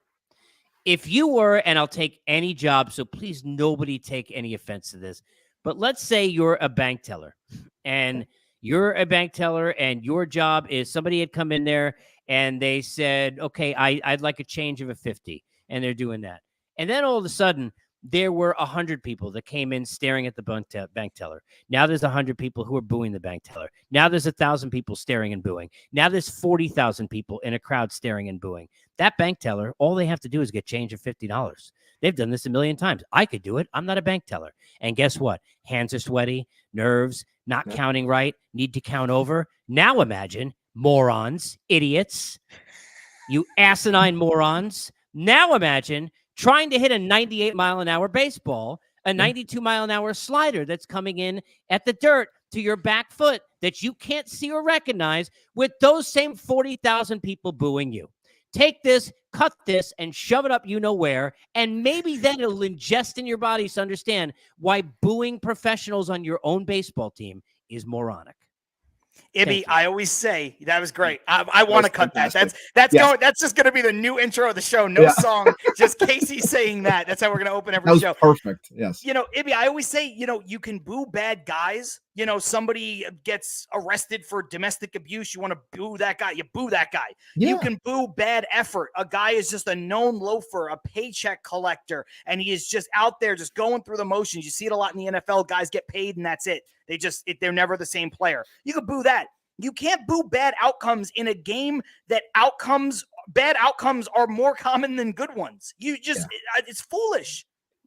If you were, and I'll take any job, so please nobody take any offense to this, but let's say you're a bank teller and your job is somebody had come in there and they said, okay, I'd like a change of a 50, and they're doing that. And then all of a sudden, there were 100 people that came in staring at the bank teller. Now there's 100 people who are booing the bank teller. Now there's 1,000 people staring and booing. Now there's 40,000 people in a crowd staring and booing. That bank teller, all they have to do is get change of $50. They've done this a million times. I could do it. I'm not a bank teller. And guess what? Hands are sweaty, nerves, not counting right, need to count over. Now imagine, morons, idiots, you asinine morons. Now imagine trying to hit a 98-mile-an-hour baseball, a 92-mile-an-hour slider that's coming in at the dirt to your back foot that you can't see or recognize with those same 40,000 people booing you. Take this, cut this, and shove it up you know where, and maybe then it'll ingest in your body to understand why booing professionals on your own baseball team is moronic. Ibby, I always say that was great. I want to cut fantastic. That's just going to be the new intro of the show. No song, just Casey saying that. That's how we're going to open every show. Perfect. Yes. Ibby, I always say, you can boo bad guys. Somebody gets arrested for domestic abuse. You want to boo that guy. You boo that guy. Yeah. You can boo bad effort. A guy is just a known loafer, a paycheck collector, and he is just out there just going through the motions. You see it a lot in the NFL. Guys get paid and that's it. They're never the same player. You can boo that. You can't boo bad outcomes in a game that bad outcomes are more common than good ones. It's foolish.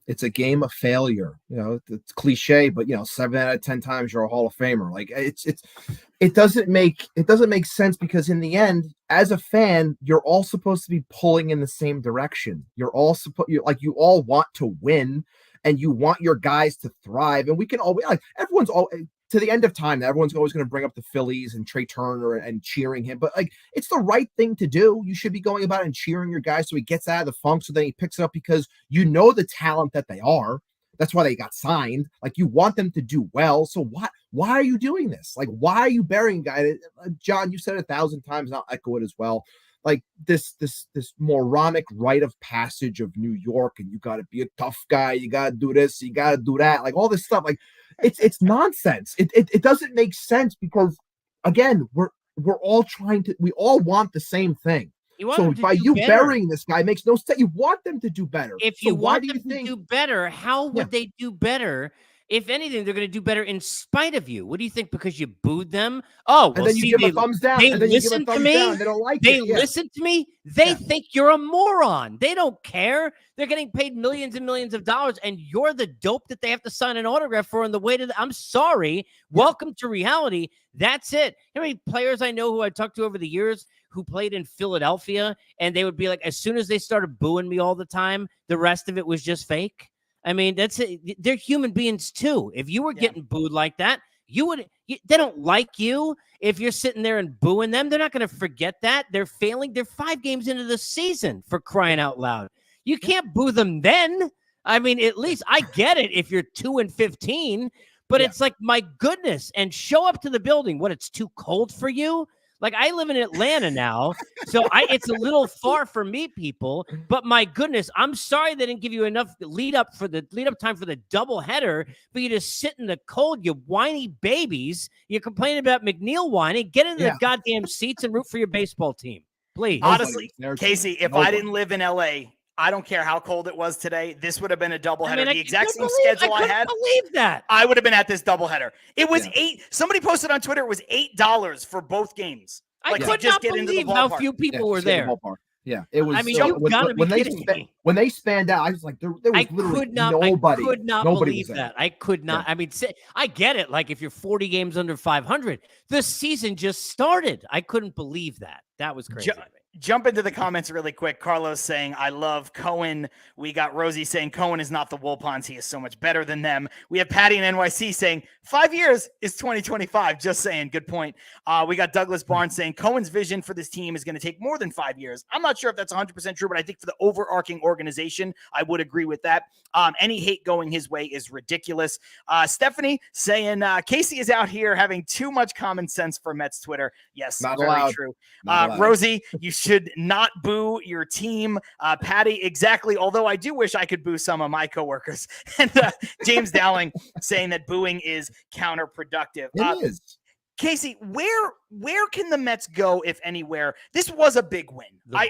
It's a game of failure. It's cliche, but 7 out of 10 times you're a Hall of Famer. Like it doesn't make sense, because in the end, as a fan, you're all supposed to be pulling in the same direction. You all want to win, and you want your guys to thrive. And we can always, everyone's all to the end of time, everyone's always going to bring up the Phillies and Trey Turner and cheering him. But it's the right thing to do. You should be going about and cheering your guy so he gets out of the funk, so then he picks it up, because the talent that they are. That's why they got signed. You want them to do well. So why are you doing this? Why are you burying guys? John, you said it 1,000 times, and I'll echo it as well. This moronic rite of passage of New York, and you got to be a tough guy. You got to do this. You got to do that. All this stuff. It's nonsense. It doesn't make sense, because again, we all want the same thing. So by you burying this guy makes no sense. You want them to do better. If you want them to do better, how would they do better? If anything, they're going to do better in spite of you. What do you think? Because you booed them? Oh, and then you give a thumbs down. They and then listen you give a to thumbs me. Down. They don't like they it. listen to me. They think you're a moron. They don't care. They're getting paid millions and millions of dollars, and you're the dope that they have to sign an autograph for on the way to I'm sorry. Welcome to reality. That's it. How many players I know who I talked to over the years who played in Philadelphia, and they would be like, as soon as they started booing me all the time, the rest of it was just fake. I mean, that's it. They're human beings too. If you were getting booed like that, they don't like you. If you're sitting there and booing them, they're not going to forget that. They're failing. They're 5 games into the season, for crying out loud. You can't boo them then. I mean, at least I get it if you're 2-15, but it's my goodness, and show up to the building. What, it's too cold for you? I live in Atlanta now, so it's a little far for me, people. But my goodness, I'm sorry they didn't give you enough lead up time for the doubleheader for you to sit in the cold, you whiny babies. You're complaining about McNeil whining. Get into the goddamn seats and root for your baseball team, please. Honestly, Casey, if I didn't live in LA, I don't care how cold it was today. This would have been a doubleheader. The exact same schedule I had. Believe that. I would have been at this doubleheader. It was $8. Somebody posted on Twitter. It was $8 for both games. I could not believe how few people were there. Yeah, it was. I mean, you've got to be kidding me. When they spanned out, I was like, there was literally nobody. I could not nobody believe that. I could not. Yeah. I mean, I get it. Like if you're 40 games under 500, the season just started. I couldn't believe that. That was crazy. Jump into the comments really quick. Carlos saying, I love Cohen. We got Rosie saying Cohen is not the Wolpons. He is so much better than them. We have Patty in NYC saying 5 years is 2025. Just saying. Good point. We got Douglas Barnes saying Cohen's vision for this team is going to take more than 5 years. I'm not sure if that's 100% true, but I think for the overarching organization, I would agree with that. Any hate going his way is ridiculous. Stephanie saying Casey is out here having too much common sense for Mets Twitter. Yes, not very allowed. True. Rosie, you should not boo your team. Patty, exactly. Although I do wish I could boo some of my coworkers. And James Dowling saying that booing is counterproductive. It is. Casey, where can the Mets go, if anywhere? This was a big win. I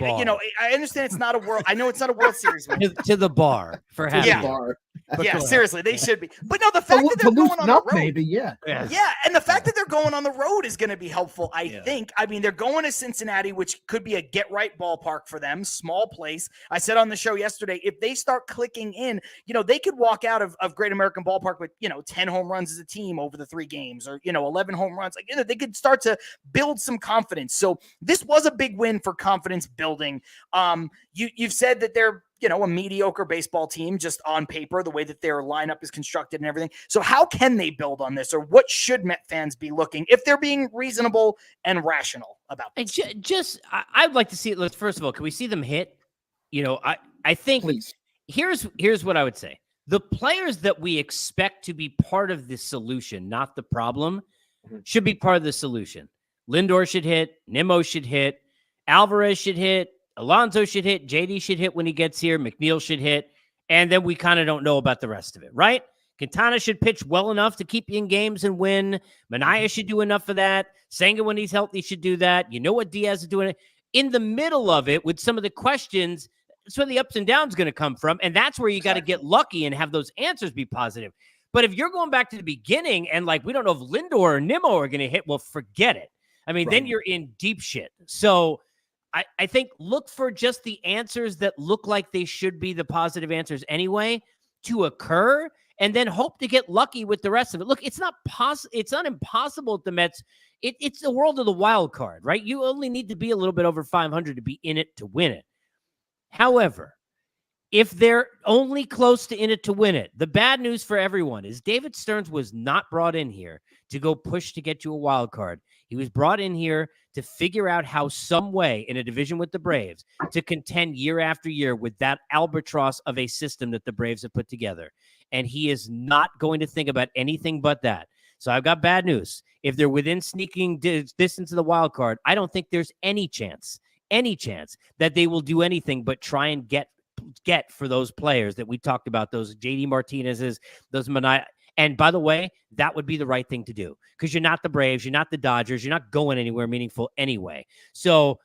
understand it's not a world. I know it's not a World Series win. to the bar for having Yeah, seriously, they should be. But no, the fact that they're going on the road, maybe, yeah, and the fact that they're going on the road is going to be helpful. I think. I mean, they're going to Cincinnati, which could be a get-right ballpark for them, small place. I said on the show yesterday, if they start clicking in, they could walk out of Great American Ballpark with 10 home runs as a team over the 3 games, or 11 home runs. Like they could start to build some confidence. So this was a big win for confidence building. You've said that they're a mediocre baseball team just on paper, the way that their lineup is constructed and everything. So how can they build on this, or what should Met fans be looking if they're being reasonable and rational about this? I'd like to see it. First of all, can we see them hit? I think here's what I would say. The players that we expect to be part of the solution, not the problem, should be part of the solution. Lindor should hit. Nimmo should hit. Alvarez should hit. Alonso should hit. JD should hit when he gets here. McNeil should hit. And then we kind of don't know about the rest of it, right? Quintana should pitch well enough to keep you in games and win. Manaea should do enough of that. Senga, when he's healthy, should do that. You know what Diaz is doing? In the middle of it, with some of the questions, that's where the ups and downs going to come from. And that's where you got to get lucky and have those answers be positive. But if you're going back to the beginning and we don't know if Lindor or Nimmo are going to hit, well, forget it. I mean, then you're in deep shit. So I think look for just the answers that look like they should be the positive answers anyway to occur, and then hope to get lucky with the rest of it. Look, it's not impossible at the Mets. It's the world of the wild card, right? You only need to be a little bit over 500 to be in it to win it. However, if they're only close to in it to win it, the bad news for everyone is David Stearns was not brought in here to go push to get you a wild card. He was brought in here to figure out how some way in a division with the Braves to contend year after year with that albatross of a system that the Braves have put together. And he is not going to think about anything but that. So I've got bad news. If they're within sneaking distance of the wild card, I don't think there's any chance that they will do anything but try and get for those players that we talked about, those JD Martinez's, those Manaea. And by the way, that would be the right thing to do because you're not the Braves, you're not the Dodgers, you're not going anywhere meaningful anyway. So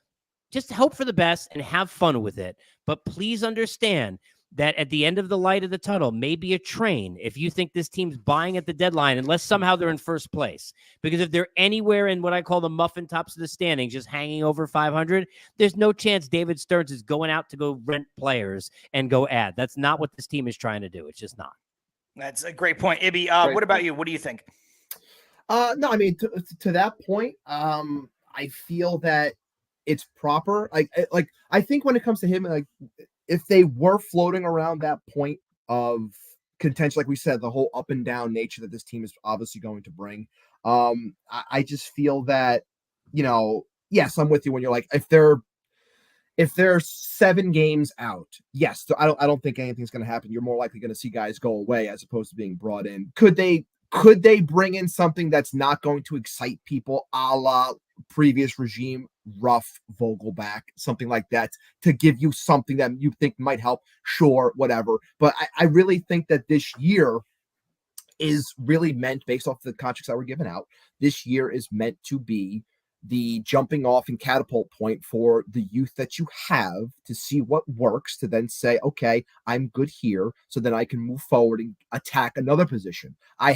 just hope for the best and have fun with it. But please understand that at the end of the light of the tunnel may be a train if you think this team's buying at the deadline, unless somehow they're in first place. Because if they're anywhere in what I call the muffin tops of the standings, just hanging over 500, there's no chance David Stearns is going out to go rent players and go add. That's not what this team is trying to do. It's just not. That's a great point. Ibby, what about you? What do you think? No, I mean, to that point, I feel that it's proper. Like I think when it comes to him, if they were floating around that point of contention, like we said, the whole up and down nature that this team is obviously going to bring, I just feel that, yes, I'm with you when you're like, if they're 7 games out, yes, I don't think anything's going to happen. You're more likely going to see guys go away as opposed to being brought in. Could they bring in something that's not going to excite people, a la previous regime, rough Vogelback, something like that, to give you something that you think might help? Sure, whatever. But I really think that this year is really meant, based off the contracts that were given out, this year is meant to be the jumping off and catapult point for the youth that you have to see what works, to then say, okay, I'm good here, so then I can move forward and attack another position. I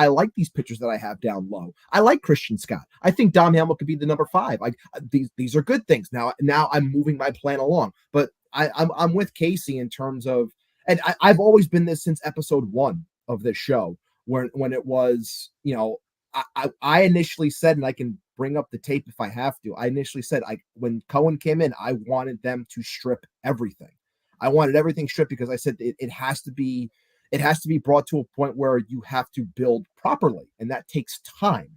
like these pitchers that I have down low. I like Christian Scott. I think Dom Hamill could be the number 5. These are good things. Now I'm moving my plan along. But I'm with Casey in terms of, and I've always been this since episode 1 of this show, when it was, I initially said, and I can bring up the tape if I have to. I initially said, when Cohen came in, I wanted them to strip everything. I wanted everything stripped because I said it has to be brought to a point where you have to build properly, and that takes time.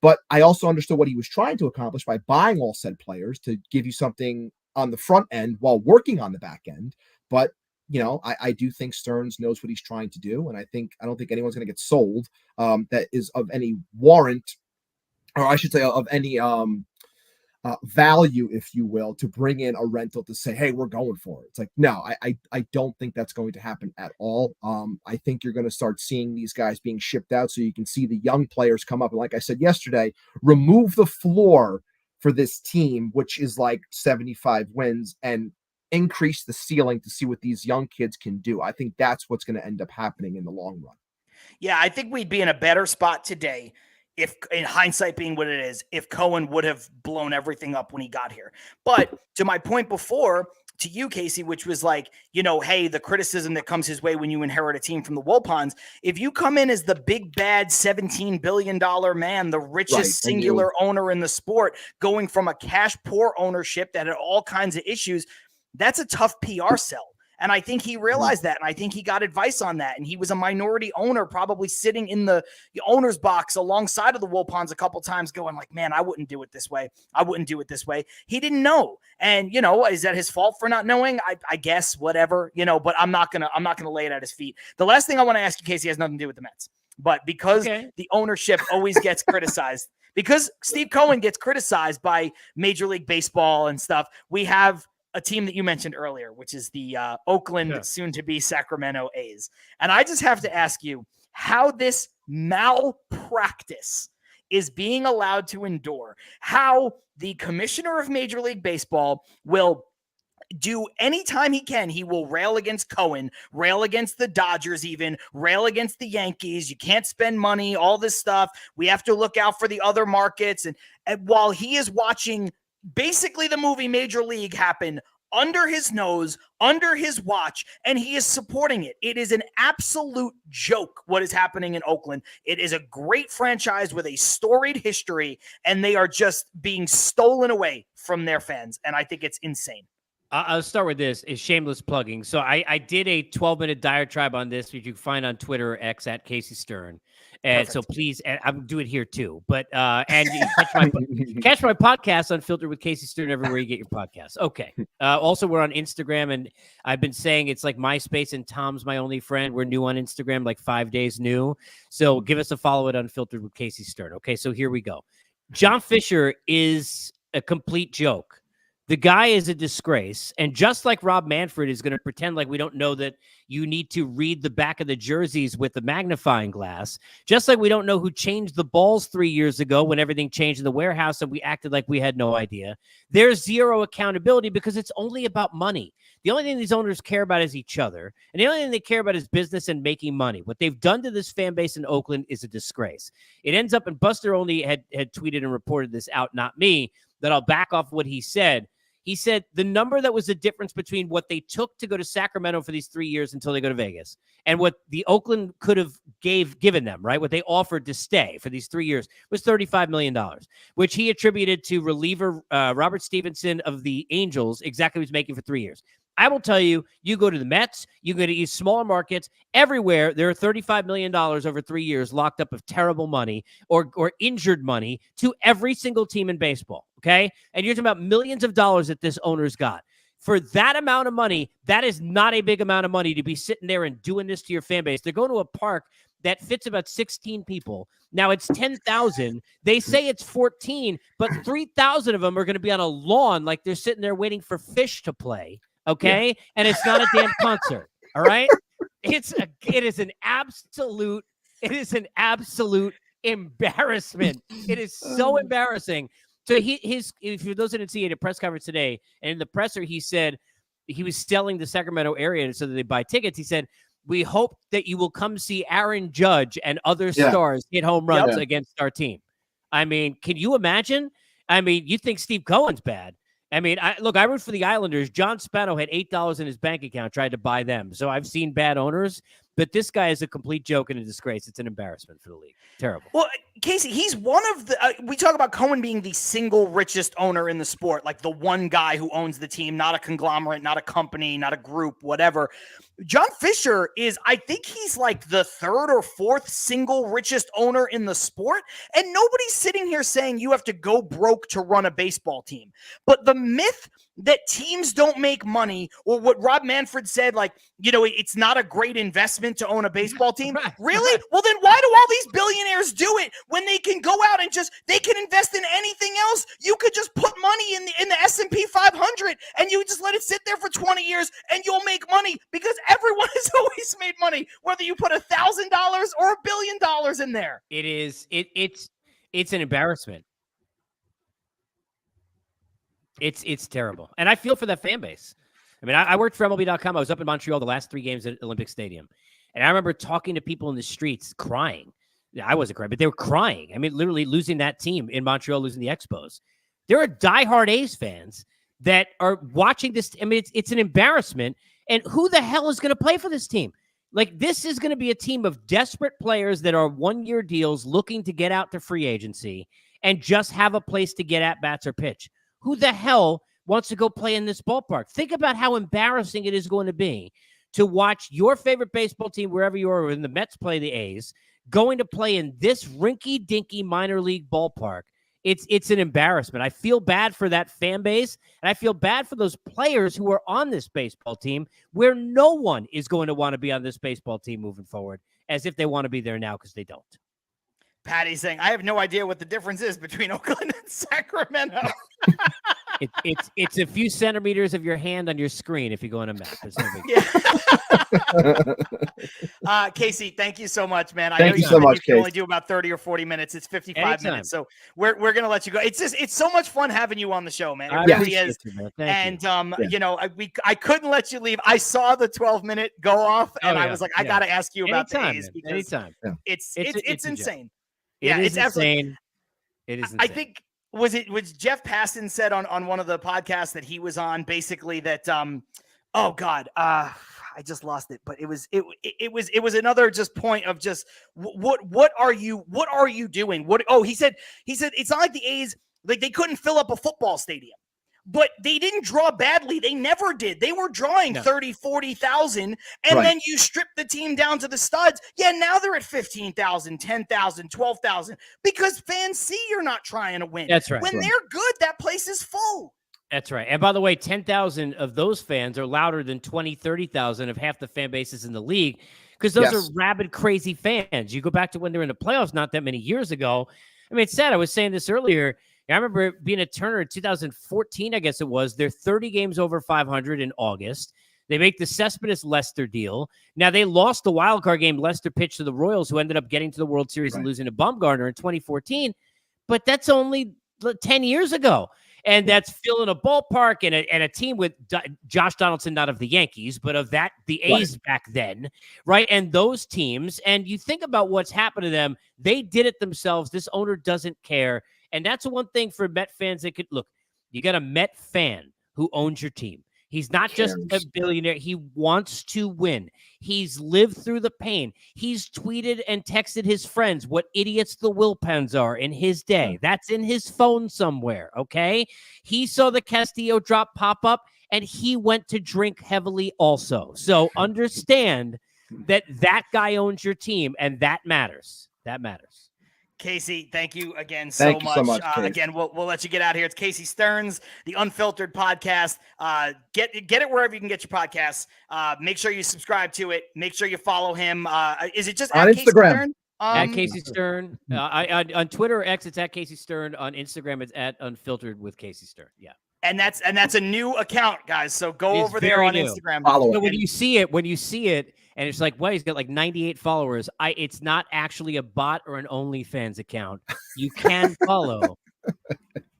But I also understood what he was trying to accomplish by buying all said players to give you something on the front end while working on the back end. But I do think Stearns knows what he's trying to do, and I don't think anyone's going to get sold that is of any warrant, or I should say of any value, if you will, to bring in a rental to say, hey, we're going for it. It's like, no, I don't think that's going to happen at all. I think you're going to start seeing these guys being shipped out, so you can see the young players come up. And like I said yesterday, remove the floor for this team, which is like 75 wins, and increase the ceiling to see what these young kids can do. I think that's what's going to end up happening in the long run. Yeah, I think we'd be in a better spot today, if, in hindsight being what it is, if Cohen would have blown everything up when he got here. But to my point before, to you, Casey, which was like, hey, the criticism that comes his way when you inherit a team from the Wilpons, if you come in as the big bad $17 billion man, the richest singular owner in the sport, going from a cash poor ownership that had all kinds of issues, that's a tough PR sell. And I think he realized that, and I think he got advice on that. And he was a minority owner, probably sitting in the owner's box alongside of the Wilpons a couple times going like, man, I wouldn't do it this way. I wouldn't do it this way. He didn't know. And, is that his fault for not knowing? I guess, whatever, but I'm not going to lay it at his feet. The last thing I want to ask you, Casey, has nothing to do with the Mets, but because the ownership always gets criticized, because Steve Cohen gets criticized by Major League Baseball and stuff, we have a team that you mentioned earlier, which is the Oakland, soon-to-be Sacramento A's. And I just have to ask you how this malpractice is being allowed to endure, how the commissioner of Major League Baseball will do anytime he can. He will rail against Cohen, rail against the Dodgers, even rail against the Yankees. You can't spend money, all this stuff. We have to look out for the other markets. And while he is watching basically the movie Major League happen under his nose, under his watch, and he is supporting it. It is an absolute joke what is happening in Oakland. It is a great franchise with a storied history, and they are just being stolen away from their fans, and I think it's insane. I'll start with this, is shameless plugging. So I did a 12-minute diatribe on this, which you can find on Twitter or X at Casey Stearn. And so please, and I'll do it here too. But and you catch my podcast, Unfiltered with Casey Stearn, everywhere you get your podcasts. Okay. Also, we're on Instagram, and I've been saying it's like MySpace and Tom's my only friend. We're new on Instagram, like 5 days new. So give us a follow at Unfiltered with Casey Stearn. Okay, so here we go. John Fisher is a complete joke. The guy is a disgrace. And just like Rob Manfred is going to pretend like we don't know that you need to read the back of the jerseys with the magnifying glass, just like we don't know who changed the balls 3 years ago when everything changed in the warehouse and we acted like we had no idea. There's zero accountability because it's only about money. The only thing these owners care about is each other. And the only thing they care about is business and making money. What they've done to this fan base in Oakland is a disgrace. It ends up, and Buster Olney had tweeted and reported this out, not me, that I'll back off what he said. He said the number that was the difference between what they took to go to Sacramento for these 3 years until they go to Vegas and what the Oakland could have given them, right? What they offered to stay for these 3 years was $35 million, which he attributed to reliever Robert Stevenson of the Angels, exactly what he was making for 3 years. I will tell you, you go to the Mets, you go to these smaller markets, everywhere there are $35 million over 3 years locked up of terrible money or injured money to every single team in baseball, okay? And you're talking about millions of dollars that this owner's got. For that amount of money, that is not a big amount of money to be sitting there and doing this to your fan base. They're going to a park that fits about 16 people. Now it's 10,000. They say it's 14, but 3,000 of them are going to be on a lawn like they're sitting there waiting for fish to play. Okay. Yeah. And it's not a damn concert. All right. It is an absolute embarrassment. It is so embarrassing. So if for those who didn't see it, a press conference today, and in the presser, he said he was selling the Sacramento area so that they buy tickets. He said, "We hope that you will come see Aaron Judge and other stars hit home runs against our team." I mean, can you imagine? I mean, you think Steve Cohen's bad. I mean, I root for the Islanders. John Spano had $8 in his bank account, tried to buy them. So I've seen bad owners, but this guy is a complete joke and a disgrace. It's an embarrassment for the league. Terrible. Well, Casey, he's one of the, we talk about Cohen being the single richest owner in the sport, like the one guy who owns the team, not a conglomerate, not a company, not a group, whatever. John Fisher is, I think he's like the third or fourth single richest owner in the sport. And nobody's sitting here saying you have to go broke to run a baseball team. But the myth that teams don't make money, or what Rob Manfred said, like, you know, it's not a great investment to own a baseball team. Really? Well, then why do all these billionaires do it when they can go out and they can invest in anything else? You could just put money in the S&P 500 and you just let it sit there for 20 years and you'll make money, because everyone has always made money, whether you put $1,000 or $1 billion in there. It's an embarrassment. It's terrible. And I feel for that fan base. I mean, I worked for MLB.com. I was up in Montreal the last 3 games at Olympic Stadium. And I remember talking to people in the streets crying. I wasn't crying, but they were crying. I mean, literally losing that team in Montreal, losing the Expos. There are diehard A's fans that are watching this. I mean, it's an embarrassment. And who the hell is going to play for this team? Like, this is going to be a team of desperate players that are 1-year deals looking to get out to free agency and just have a place to get at bats or pitch. Who the hell wants to go play in this ballpark? Think about how embarrassing it is going to be to watch your favorite baseball team, wherever you are, when the Mets play the A's, going to play in this rinky-dinky minor league ballpark. It's an embarrassment. I feel bad for that fan base, and I feel bad for those players who are on this baseball team, where no one is going to want to be on this baseball team moving forward, as if they want to be there now, because they don't. Patty's saying, I have no idea what the difference is between Oakland and Sacramento. It's a few centimeters of your hand on your screen if you go on a map. It's no big Casey, thank you so much, man. Thank you so much, you can only do about 30 or 40 minutes. It's 55 minutes. So we're going to let you go. It's so much fun having you on the show, man. It really is. You know, I couldn't let you leave. I saw the 12-minute go off and I was like, I got to ask you about the A's, because it's insane. It's insane. It is insane. I think was Jeff Passan said on one of the podcasts that he was on, basically that oh God, I just lost it, but it was another just point of just what are you doing? He said it's not like the A's, like, they couldn't fill up a football stadium. But they didn't draw badly. They never did. They were drawing 30, 40,000, and then you strip the team down to the studs. Yeah, now they're at 15,000, 10,000, 12,000, because fans see you're not trying to win. That's right. When they're good, that place is full. That's right. And by the way, 10,000 of those fans are louder than 20, 30,000 of half the fan bases in the league, because those are rabid, crazy fans. You go back to when they were in the playoffs not that many years ago. I mean, it's sad. I was saying this earlier. I remember being at Turner in 2014, I guess it was. They're 30 games over 500 in August. They make the Cespedes-Lester deal. Now, they lost the wild card game. Lester pitched to the Royals, who ended up getting to the World Series and losing to Bumgarner in 2014. But that's only 10 years ago. And that's filling a ballpark and a team with Josh Donaldson, not of the Yankees, but of the A's back then, right? And those teams. And you think about what's happened to them. They did it themselves. This owner doesn't care. And that's one thing for Met fans that could look. You got a Met fan who owns your team. He's not just a billionaire. He wants to win. He's lived through the pain. He's tweeted and texted his friends what idiots the Wilpens are in his day. That's in his phone somewhere, okay? He saw the Castillo drop pop up, and he went to drink heavily also. So understand that guy owns your team, and that matters. That matters. Casey, thank you again so much. Again, we'll let you get out of here. It's Casey Stearns, the Unfiltered podcast. Get it wherever you can get your podcasts. Make sure you subscribe to it. Make sure you follow him. Is it just on Instagram? At Casey Stearn. On Twitter or X, it's at Casey Stearn. On Instagram, it's at Unfiltered with Casey Stearn. Yeah. And that's a new account, guys. So go over there on Instagram. Follow it. When you see it, and it's like, well, he's got like 98 followers. It's not actually a bot or an OnlyFans account. You can follow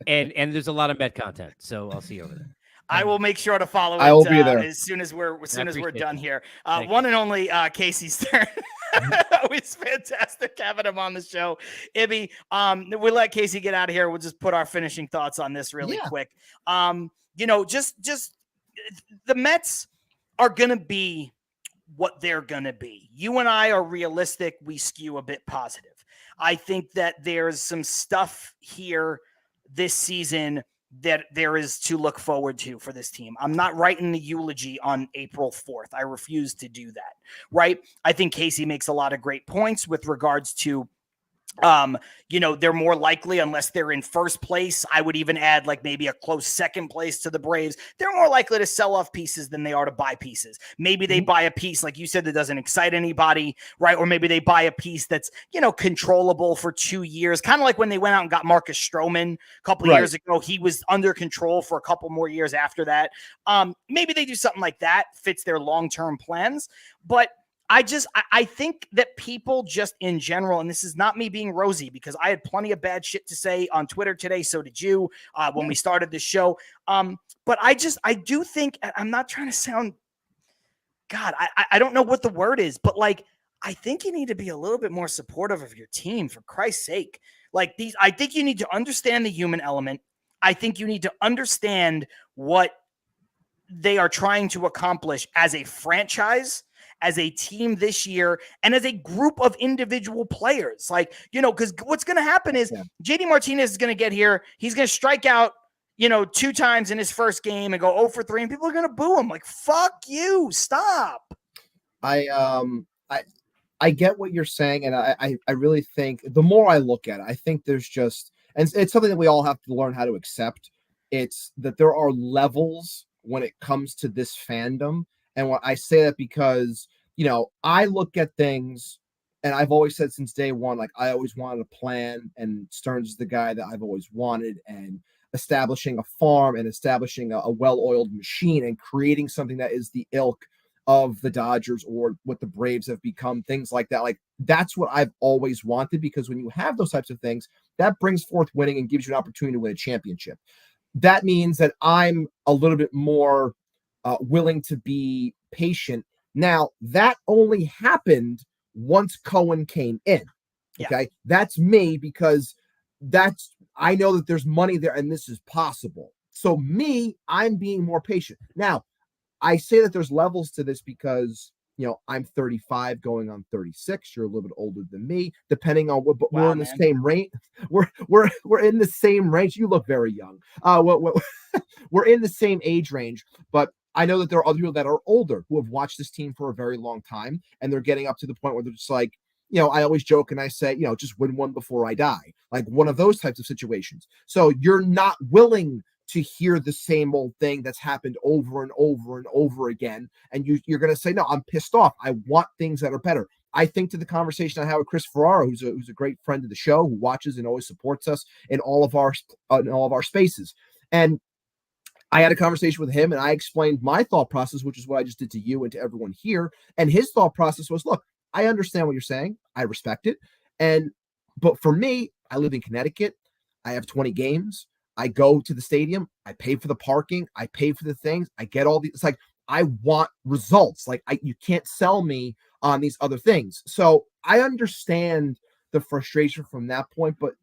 and there's a lot of Met content, so I'll see you over there. I will make sure to follow it. I will be there as soon as we're done here. Thank One and only Casey Stearn. It's fantastic having him on the show. Ibby, we'll let Casey get out of here. We'll just put our finishing thoughts on this really quick. Just the Mets are gonna be what they're gonna be. You and I are realistic. We skew a bit positive. I think that there's some stuff here this season that there is to look forward to for this team. I'm not writing the eulogy on April 4th. I refuse to do that, right? I think Casey makes a lot of great points with regards to they're more likely, unless they're in first place, I would even add like maybe a close second place to the Braves. They're more likely to sell off pieces than they are to buy pieces. Maybe they buy a piece, like you said, that doesn't excite anybody, right? Or maybe they buy a piece that's, controllable for 2 years. Kind of like when they went out and got Marcus Stroman a couple of years ago. He was under control for a couple more years after that. Maybe they do something like that, fits their long-term plans. But I think that people just in general, and this is not me being rosy because I had plenty of bad shit to say on Twitter today. So did you when we started this show. But I do think, I'm not trying to sound, God, I don't know what the word is, but like, I think you need to be a little bit more supportive of your team, for Christ's sake. I think you need to understand the human element. I think you need to understand what they are trying to accomplish as a franchise, as a team this year, and as a group of individual players. Because what's going to happen is JD Martinez is going to get here. He's going to strike out, 2 times in his first game and go 0 for 3, and people are going to boo him. Like, fuck you, stop. I get what you're saying, and I really think the more I look at it, I think there's just, and it's something that we all have to learn how to accept. It's that there are levels when it comes to this fandom. And what I say that because, I look at things, and I've always said since day one, like I always wanted a plan, and Stearns is the guy that I've always wanted, and establishing a farm and establishing a well-oiled machine and creating something that is the ilk of the Dodgers or what the Braves have become, things like that. Like that's what I've always wanted, because when you have those types of things, that brings forth winning and gives you an opportunity to win a championship. That means that I'm a little bit more willing to be patient. Now, that only happened once Cohen came in. Okay. That's me, because I know that there's money there and this is possible. So I'm being more patient. Now, I say that there's levels to this because, I'm 35 going on 36. You're a little bit older than me, depending on what, but we're in the same range. We're in the same range. You look very young. We're in the same age range, but I know that there are other people that are older who have watched this team for a very long time, and they're getting up to the point where they're just like, I always joke and I say, just win one before I die, like one of those types of situations. So you're not willing to hear the same old thing that's happened over and over and over again. And you're going to say, no, I'm pissed off. I want things that are better. I think to the conversation I had with Chris Ferraro, who's a great friend of the show, who watches and always supports us in all of our spaces. And I had a conversation with him and I explained my thought process, which is what I just did to you and to everyone here. And his thought process was, look, I understand what you're saying. I respect it. But for me, I live in Connecticut. I have 20 games. I go to the stadium. I pay for the parking. I pay for the things. I get all these. It's like, I want results. Like you can't sell me on these other things. So I understand the frustration from that point. But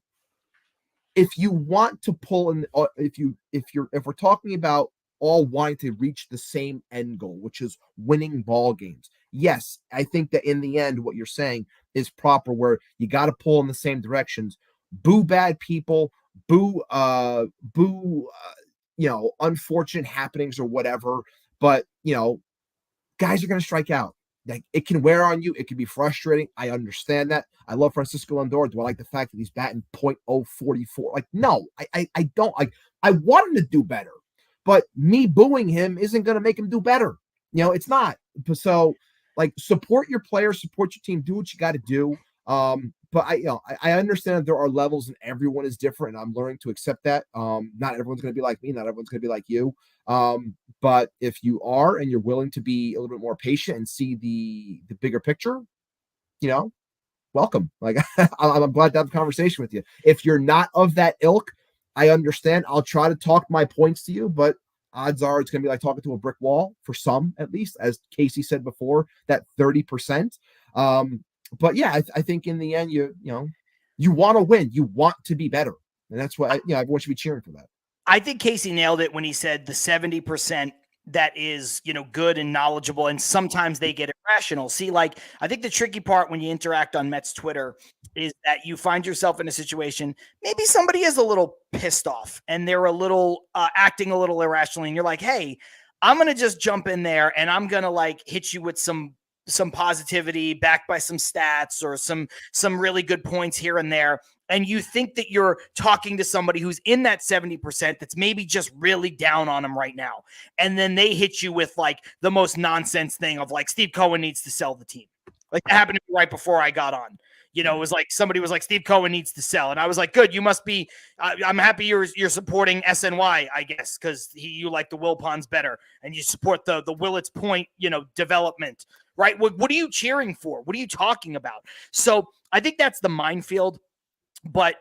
if you want to pull in, if we're talking about all wanting to reach the same end goal, which is winning ball games, yes, I think that in the end, what you're saying is proper, where you got to pull in the same directions. Boo bad people, boo, unfortunate happenings or whatever. But, guys are going to strike out. Like, it can wear on you. It can be frustrating. I understand that. I love Francisco Lindor. Do I like the fact that he's batting .044? Like, no, I don't. Like, I want him to do better, but me booing him isn't going to make him do better. It's not. So, support your players, support your team, do what you got to do. But I understand that there are levels and everyone is different, and I'm learning to accept that. Not everyone's going to be like me. Not everyone's going to be like you. But if you are, and you're willing to be a little bit more patient and see the bigger picture, welcome. Like, I'm glad to have a conversation with you. If you're not of that ilk, I understand. I'll try to talk my points to you, but odds are it's going to be like talking to a brick wall for some, at least, as Casey said before, that 30%. But yeah, I think in the end, you want to win. You want to be better. And that's what, everyone should be cheering for that. I think Casey nailed it when he said the 70% that is, good and knowledgeable, and sometimes they get irrational. See, like, I think the tricky part when you interact on Mets Twitter is that you find yourself in a situation, maybe somebody is a little pissed off and they're a little acting a little irrationally, and you're like, hey, I'm going to just jump in there and I'm going to like hit you with some positivity backed by some stats or some really good points here and there. And you think that you're talking to somebody who's in that 70% that's maybe just really down on them right now. And then they hit you with like the most nonsense thing of like, Steve Cohen needs to sell the team. Like that happened to me right before I got on. It was like somebody was like, Steve Cohen needs to sell. And I was like, good, you must be, I'm happy you're supporting SNY, I guess, because you like the Wilpons better and you support the Willits Point, development, right? What are you cheering for? What are you talking about? So I think that's the minefield. But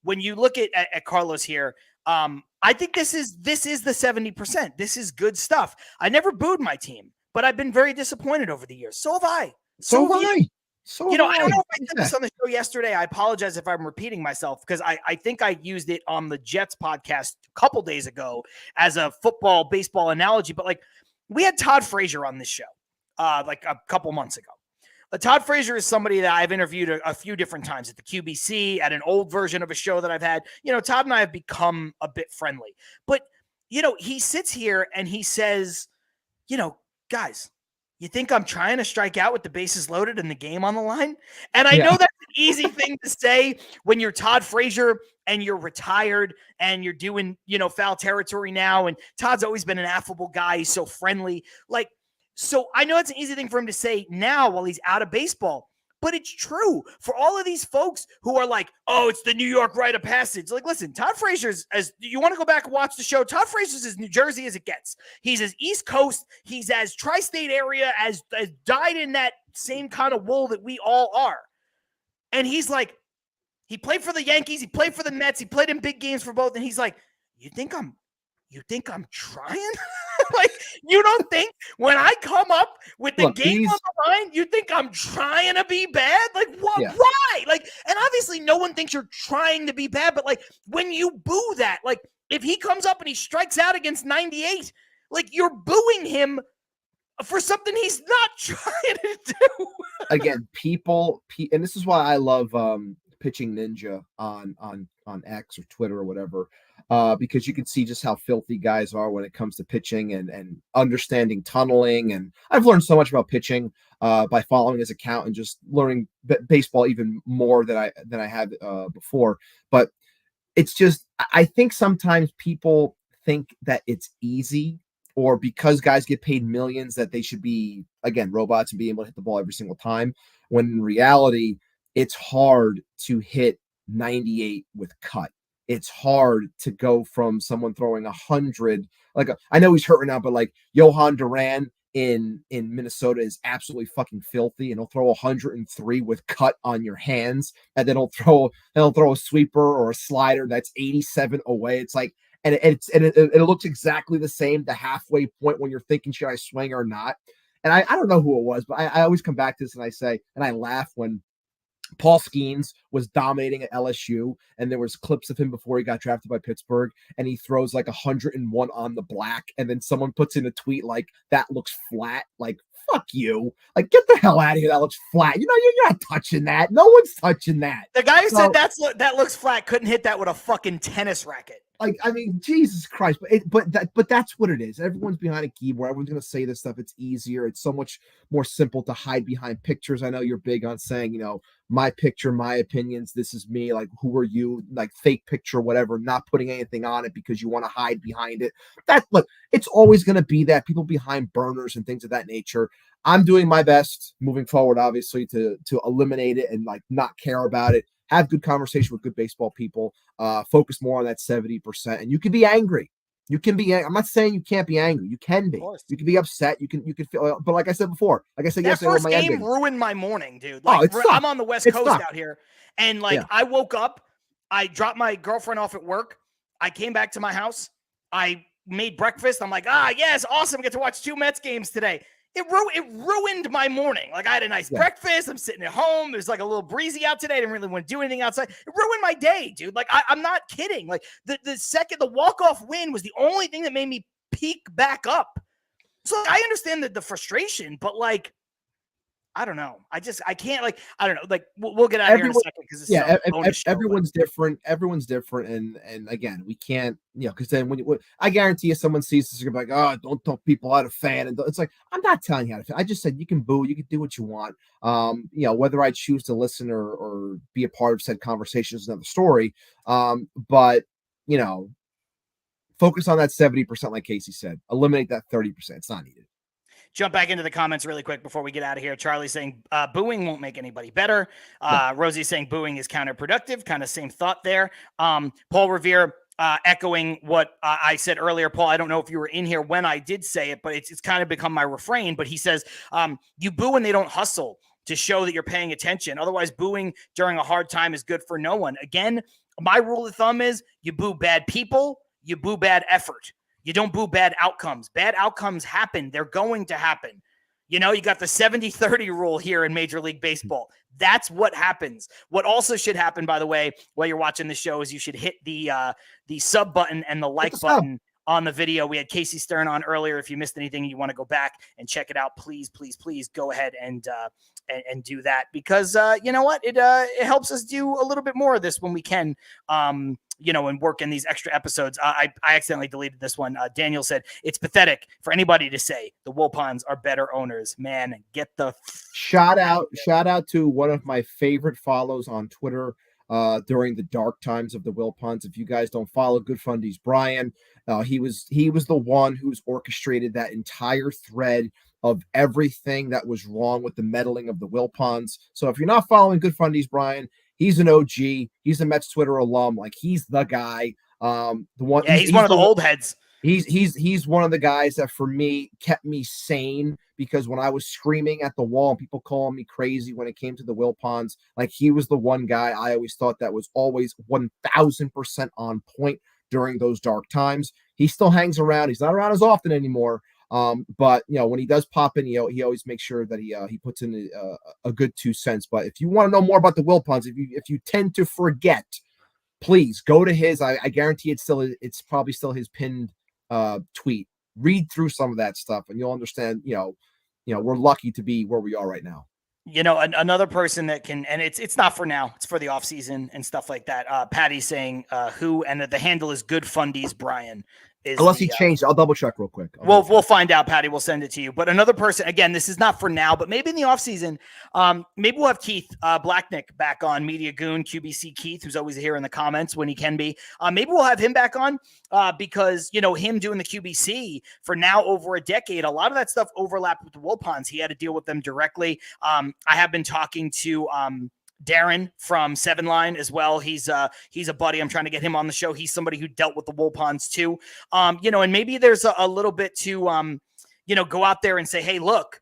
when you look at Carlos here, I think this is the 70%. This is good stuff. I never booed my team, but I've been very disappointed over the years. So have I. So have I. I don't know if I said this on the show yesterday. I apologize if I'm repeating myself because I think I used it on the Jets podcast a couple days ago as a football, baseball analogy. But like we had Todd Frazier on this show like a couple months ago. Todd Frazier is somebody that I've interviewed a few different times at the QBC, at an old version of a show that I've had. Todd and I have become a bit friendly. But, he sits here and he says, guys, you think I'm trying to strike out with the bases loaded and the game on the line? And I know that's an easy thing to say when you're Todd Frazier and you're retired and you're doing, foul territory now. And Todd's always been an affable guy. He's so friendly. So I know it's an easy thing for him to say now while he's out of baseball, but it's true for all of these folks who are like, oh, it's the New York rite of passage. Like, listen, Todd Frazier's, as you want to go back and watch the show, Todd Frazier's as New Jersey as it gets. He's as East Coast. He's as tri-state area, as dyed in that same kind of wool that we all are. And he's like, he played for the Yankees. He played for the Mets. He played in big games for both. And he's like, you think I'm trying? Like, you don't think when I come up with the game on the line, you think I'm trying to be bad? Like, what? Yeah. Why? Like, and obviously no one thinks you're trying to be bad, but like when you boo that, like if he comes up and he strikes out against 98, like you're booing him for something he's not trying to do. Again, and this is why I love Pitching Ninja on X or Twitter or whatever, because you can see just how filthy guys are when it comes to pitching and understanding tunneling. And I've learned so much about pitching by following his account and just learning baseball even more than I had before. But it's just, I think sometimes people think that it's easy, or because guys get paid millions that they should be, again, robots and be able to hit the ball every single time, when in reality, it's hard to hit 98 with cut. It's hard to go from someone throwing 100. I know he's hurt right now, but like Johan Duran in Minnesota is absolutely fucking filthy, and he'll throw 103 with cut on your hands, and then he'll throw a sweeper or a slider that's 87 away. It's like, and it looks exactly the same, the halfway point when you're thinking, should I swing or not? And I don't know who it was, but I always come back to this and I say, and I laugh when Paul Skeens was dominating at LSU, and there was clips of him before he got drafted by Pittsburgh, and he throws like 101 on the black, and then someone puts in a tweet like, that looks flat. Like, fuck you. Like, get the hell out of here. That looks flat. You're not touching that. No one's touching that. The guy who said that looks flat couldn't hit that with a fucking tennis racket. Like, I mean, Jesus Christ, but that's what it is. Everyone's behind a keyboard. Everyone's going to say this stuff. It's easier. It's so much more simple to hide behind pictures. I know you're big on saying, my picture, my opinions. This is me. Like, who are you? Like, fake picture, whatever. Not putting anything on it because you want to hide behind it. Look, it's always going to be that, people behind burners and things of that nature. I'm doing my best moving forward, obviously, to eliminate it and like not care about it. Have good conversation with good baseball people. Focus more on that 70%. And you can be angry. You can be. I'm not saying you can't be angry. You can be. You can be upset. You can feel. But like I said before, like I said yesterday, first game ruined my morning, dude. Like, I'm on the West Coast out here, and like I woke up, I dropped my girlfriend off at work. I came back to my house. I made breakfast. I'm like, yes, awesome. Get to watch 2 Mets games today. It ruined my morning. Like I had a nice breakfast. I'm sitting at home. There's like a little breezy out today. I didn't really want to do anything outside. It ruined my day, dude. Like I'm not kidding. Like the walk-off win was the only thing that made me peak back up. So I understand the frustration, but like, I don't know. I can't like, I don't know. Like we'll get out of here in a second because everyone's different. Everyone's different. And again, we can't, because then when I guarantee you someone sees this, you're gonna be like, don't tell people how to fan. And it's like, I'm not telling you how to fan. I just said you can boo, you can do what you want. Whether I choose to listen or be a part of said conversation is another story. But focus on that 70%, like Casey said. Eliminate that 30%. It's not needed. Jump back into the comments really quick before we get out of here. Charlie saying booing won't make anybody better. Rosie saying booing is counterproductive. Kind of same thought there. Paul Revere echoing what I said earlier. Paul, I don't know if you were in here when I did say it, but it's kind of become my refrain. But he says you boo when they don't hustle to show that you're paying attention. Otherwise, booing during a hard time is good for no one. Again, my rule of thumb is you boo bad people, you boo bad effort. You don't boo bad outcomes. Bad outcomes happen. They're going to happen. You got the 70-30 rule here in Major League Baseball. That's what happens. What also should happen, by the way, while you're watching the show, is you should hit the sub button and the like button on the video. We had Casey Stearn on earlier. If you missed anything and you want to go back and check it out, please go ahead and do that, because you know what? It helps us do a little bit more of this when we can. And work in these extra episodes. I accidentally deleted this one. Daniel said, it's pathetic for anybody to say the Wilpons are better owners. Man, get the shout out to one of my favorite follows on Twitter during the dark times of the Wilpons. If you guys don't follow Good Fundies, Brian, he was the one who's orchestrated that entire thread of everything that was wrong with the meddling of the Wilpons. So if you're not following Good Fundies, Brian, he's an OG. He's a Mets Twitter alum. Like he's the guy. He's one of the old heads. He's one of the guys that for me kept me sane, because when I was screaming at the wall and people calling me crazy when it came to the Wilpons, like he was the one guy I always thought that was always 1000% on point during those dark times. He still hangs around. He's not around as often anymore. But when he does pop in, he always makes sure that he puts in a good 2 cents. But if you want to know more about the Wilpons, if you tend to forget, please go to his. I guarantee it's probably still his pinned tweet. Read through some of that stuff, and you'll understand. We're lucky to be where we are right now. Another person that can, and it's not for now, it's for the off season and stuff like that. Patty's saying and the handle is Good Fundies Brian. Unless he changed, I'll double check real quick. We'll find out, Patty. We'll send it to you. But another person, again, this is not for now, but maybe in the offseason, maybe we'll have Keith Blacknick back on, Media Goon, QBC Keith, who's always here in the comments when he can be. Maybe we'll have him back on because, him doing the QBC for now over a decade, a lot of that stuff overlapped with the Wilpons. He had to deal with them directly. I have been talking to Darren from 7 Line as well. He's a buddy. I'm trying to get him on the show. He's somebody who dealt with the Wilpons too. And maybe there's a little bit to, go out there and say, hey, look,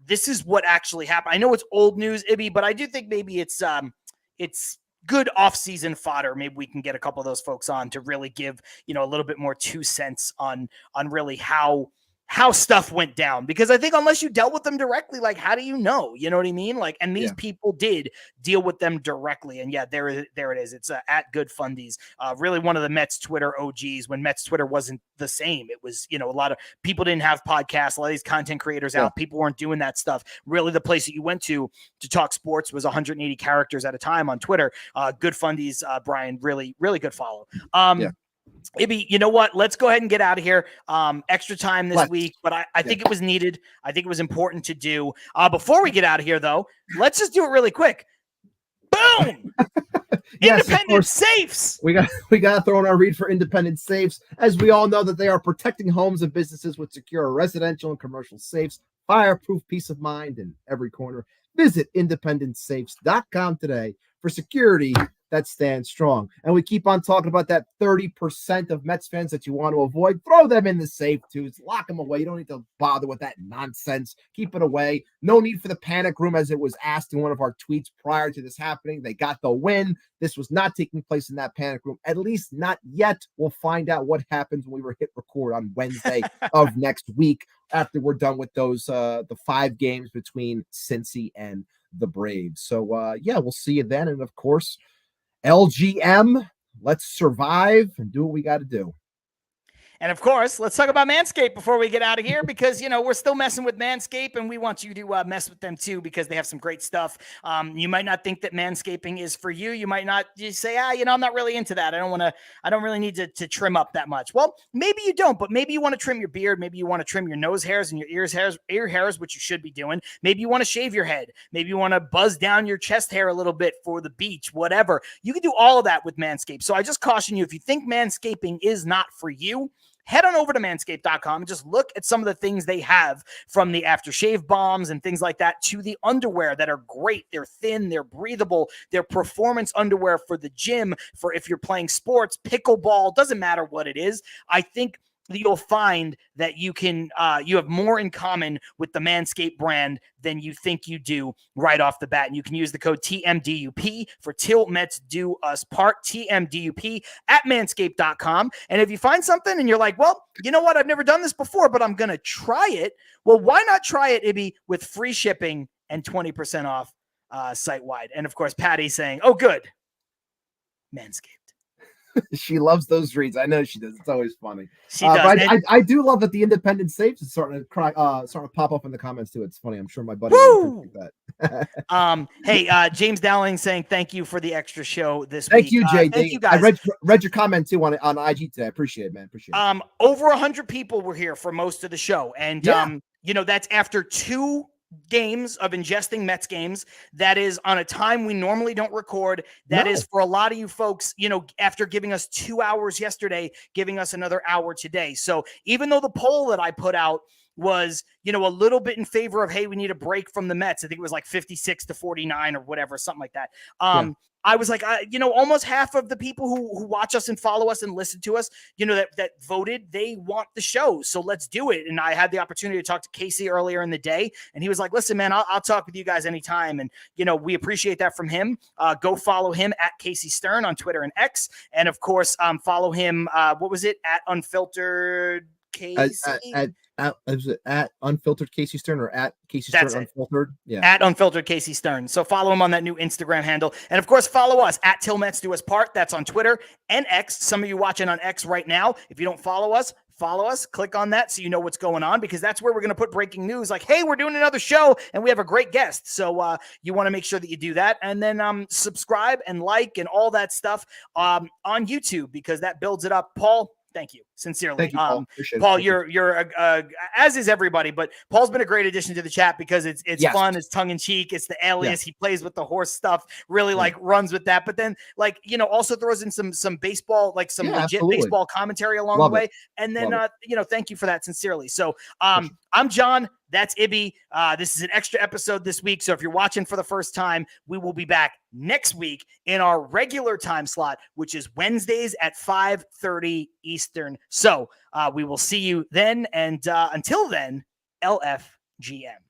this is what actually happened. I know it's old news, Ibby, but I do think maybe it's good off-season fodder. Maybe we can get a couple of those folks on to really give, a little bit more 2 cents on really how stuff went down, because I think unless you dealt with them directly, like, how do you know? You know what I mean? Like, and these people did deal with them directly. And there it is. It's at Good Fundies. Really one of the Mets Twitter OGs when Mets Twitter wasn't the same. It was, a lot of people didn't have podcasts. A lot of these content creators out, people weren't doing that stuff. Really the place that you went to talk sports was 180 characters at a time on Twitter. Good Fundies, Brian, really, really good follow. Ibby, you know what? Let's go ahead and get out of here. Extra time this week, but I think it was needed. I think it was important to do. Before we get out of here, though, let's just do it really quick. Boom! Independent safes. We got to throw in our read for independent safes, as we all know that they are protecting homes and businesses with secure residential and commercial safes, fireproof peace of mind in every corner. Visit independentsafes.com today for security that stands strong. And we keep on talking about that 30% of Mets fans that you want to avoid. Throw them in the safe twos, lock them away. You don't need to bother with that nonsense. Keep it away. No need for the panic room, as it was asked in one of our tweets prior to this happening. They got the win. This was not taking place in that panic room, at least not yet. We'll find out what happens when we hit record on Wednesday of next week after we're done with those the 5 games between Cincy and the Braves. So yeah, we'll see you then. And of course, LGM, let's survive and do what we got to do. And of course, let's talk about Manscaped before we get out of here, because, you know, we're still messing with Manscaped and we want you to mess with them too, because they have some great stuff. You might not think that manscaping is for you. You might not just say, you know, I'm not really into that. I don't really need to trim up that much. Well, maybe you don't, but maybe you want to trim your beard. Maybe you want to trim your nose hairs and your ear hairs, which you should be doing. Maybe you want to shave your head. Maybe you want to buzz down your chest hair a little bit for the beach, whatever. You can do all of that with Manscaped. So I just caution you, if you think manscaping is not for you, head on over to manscaped.com and just look at some of the things they have, from the aftershave bombs and things like that to the underwear that are great. They're thin, they're breathable, they're performance underwear for the gym, for if you're playing sports, pickleball, doesn't matter what it is. I think you'll find that you have more in common with the Manscaped brand than you think you do right off the bat. And you can use the code TMDUP for Till Mets Do Us Part, TMDUP at manscaped.com. And if you find something and you're like, well, you know what? I've never done this before, but I'm going to try it. Well, why not try it, Ibby, with free shipping and 20% off site-wide? And of course, Patty's saying, oh, good. Manscaped. She loves those reads. I know she does. It's always funny. She does. But I do love that the independent safes is starting to pop up in the comments too. It's funny. I'm sure my buddy will appreciate that. Hey, James Dowling saying thank you for the extra show this Thank week. you, JD. Thank you guys. I read your comment too on IG today. I appreciate it, man. Appreciate it. Over 100 people were here for most of the show, and you know, that's after 2 games of ingesting Mets games. That is on a time we normally don't record. That is for a lot of you folks, you know, after giving us 2 hours yesterday, giving us another hour today. So even though the poll that I put out was, you know, a little bit in favor of, hey, we need a break from the Mets, I think it was like 56-49 or whatever, something like that. I was like, you know, almost half of the people who watch us and follow us and listen to us, you know, that voted, they want the show. So let's do it. And I had the opportunity to talk to Casey earlier in the day, and he was like, listen, man, I'll talk with you guys anytime. And, you know, we appreciate that from him. Go follow him at Casey Stearn on Twitter and X. And of course, follow him. What was it? At Unfiltered Casey? At Unfiltered Casey Stearn, or at Casey Stearn Unfiltered? Yeah. At Unfiltered Casey Stearn. So follow him on that new Instagram handle. And of course, follow us at Till Mets Do Us Part. That's on Twitter and X. Some of you watching on X right now, if you don't follow us, click on that so you know what's going on, because that's where we're going to put breaking news like, hey, we're doing another show and we have a great guest. So you want to make sure that you do that, and then subscribe and like and all that stuff on YouTube, because that builds it up. Paul, thank you. Sincerely. Thank you, Paul. Paul, you're as is everybody, but Paul's been a great addition to the chat because it's fun, it's tongue in cheek, it's the alias. He plays with the horse stuff, really like runs with that. But then, like, you know, also throws in some baseball, like some legit baseball commentary along the way. And then you know, thank you for that, sincerely. So I'm John. That's Ibby. This is an extra episode this week. So if you're watching for the first time, we will be back next week in our regular time slot, which is Wednesdays at 5:30 Eastern. So we will see you then. And until then, LFGM.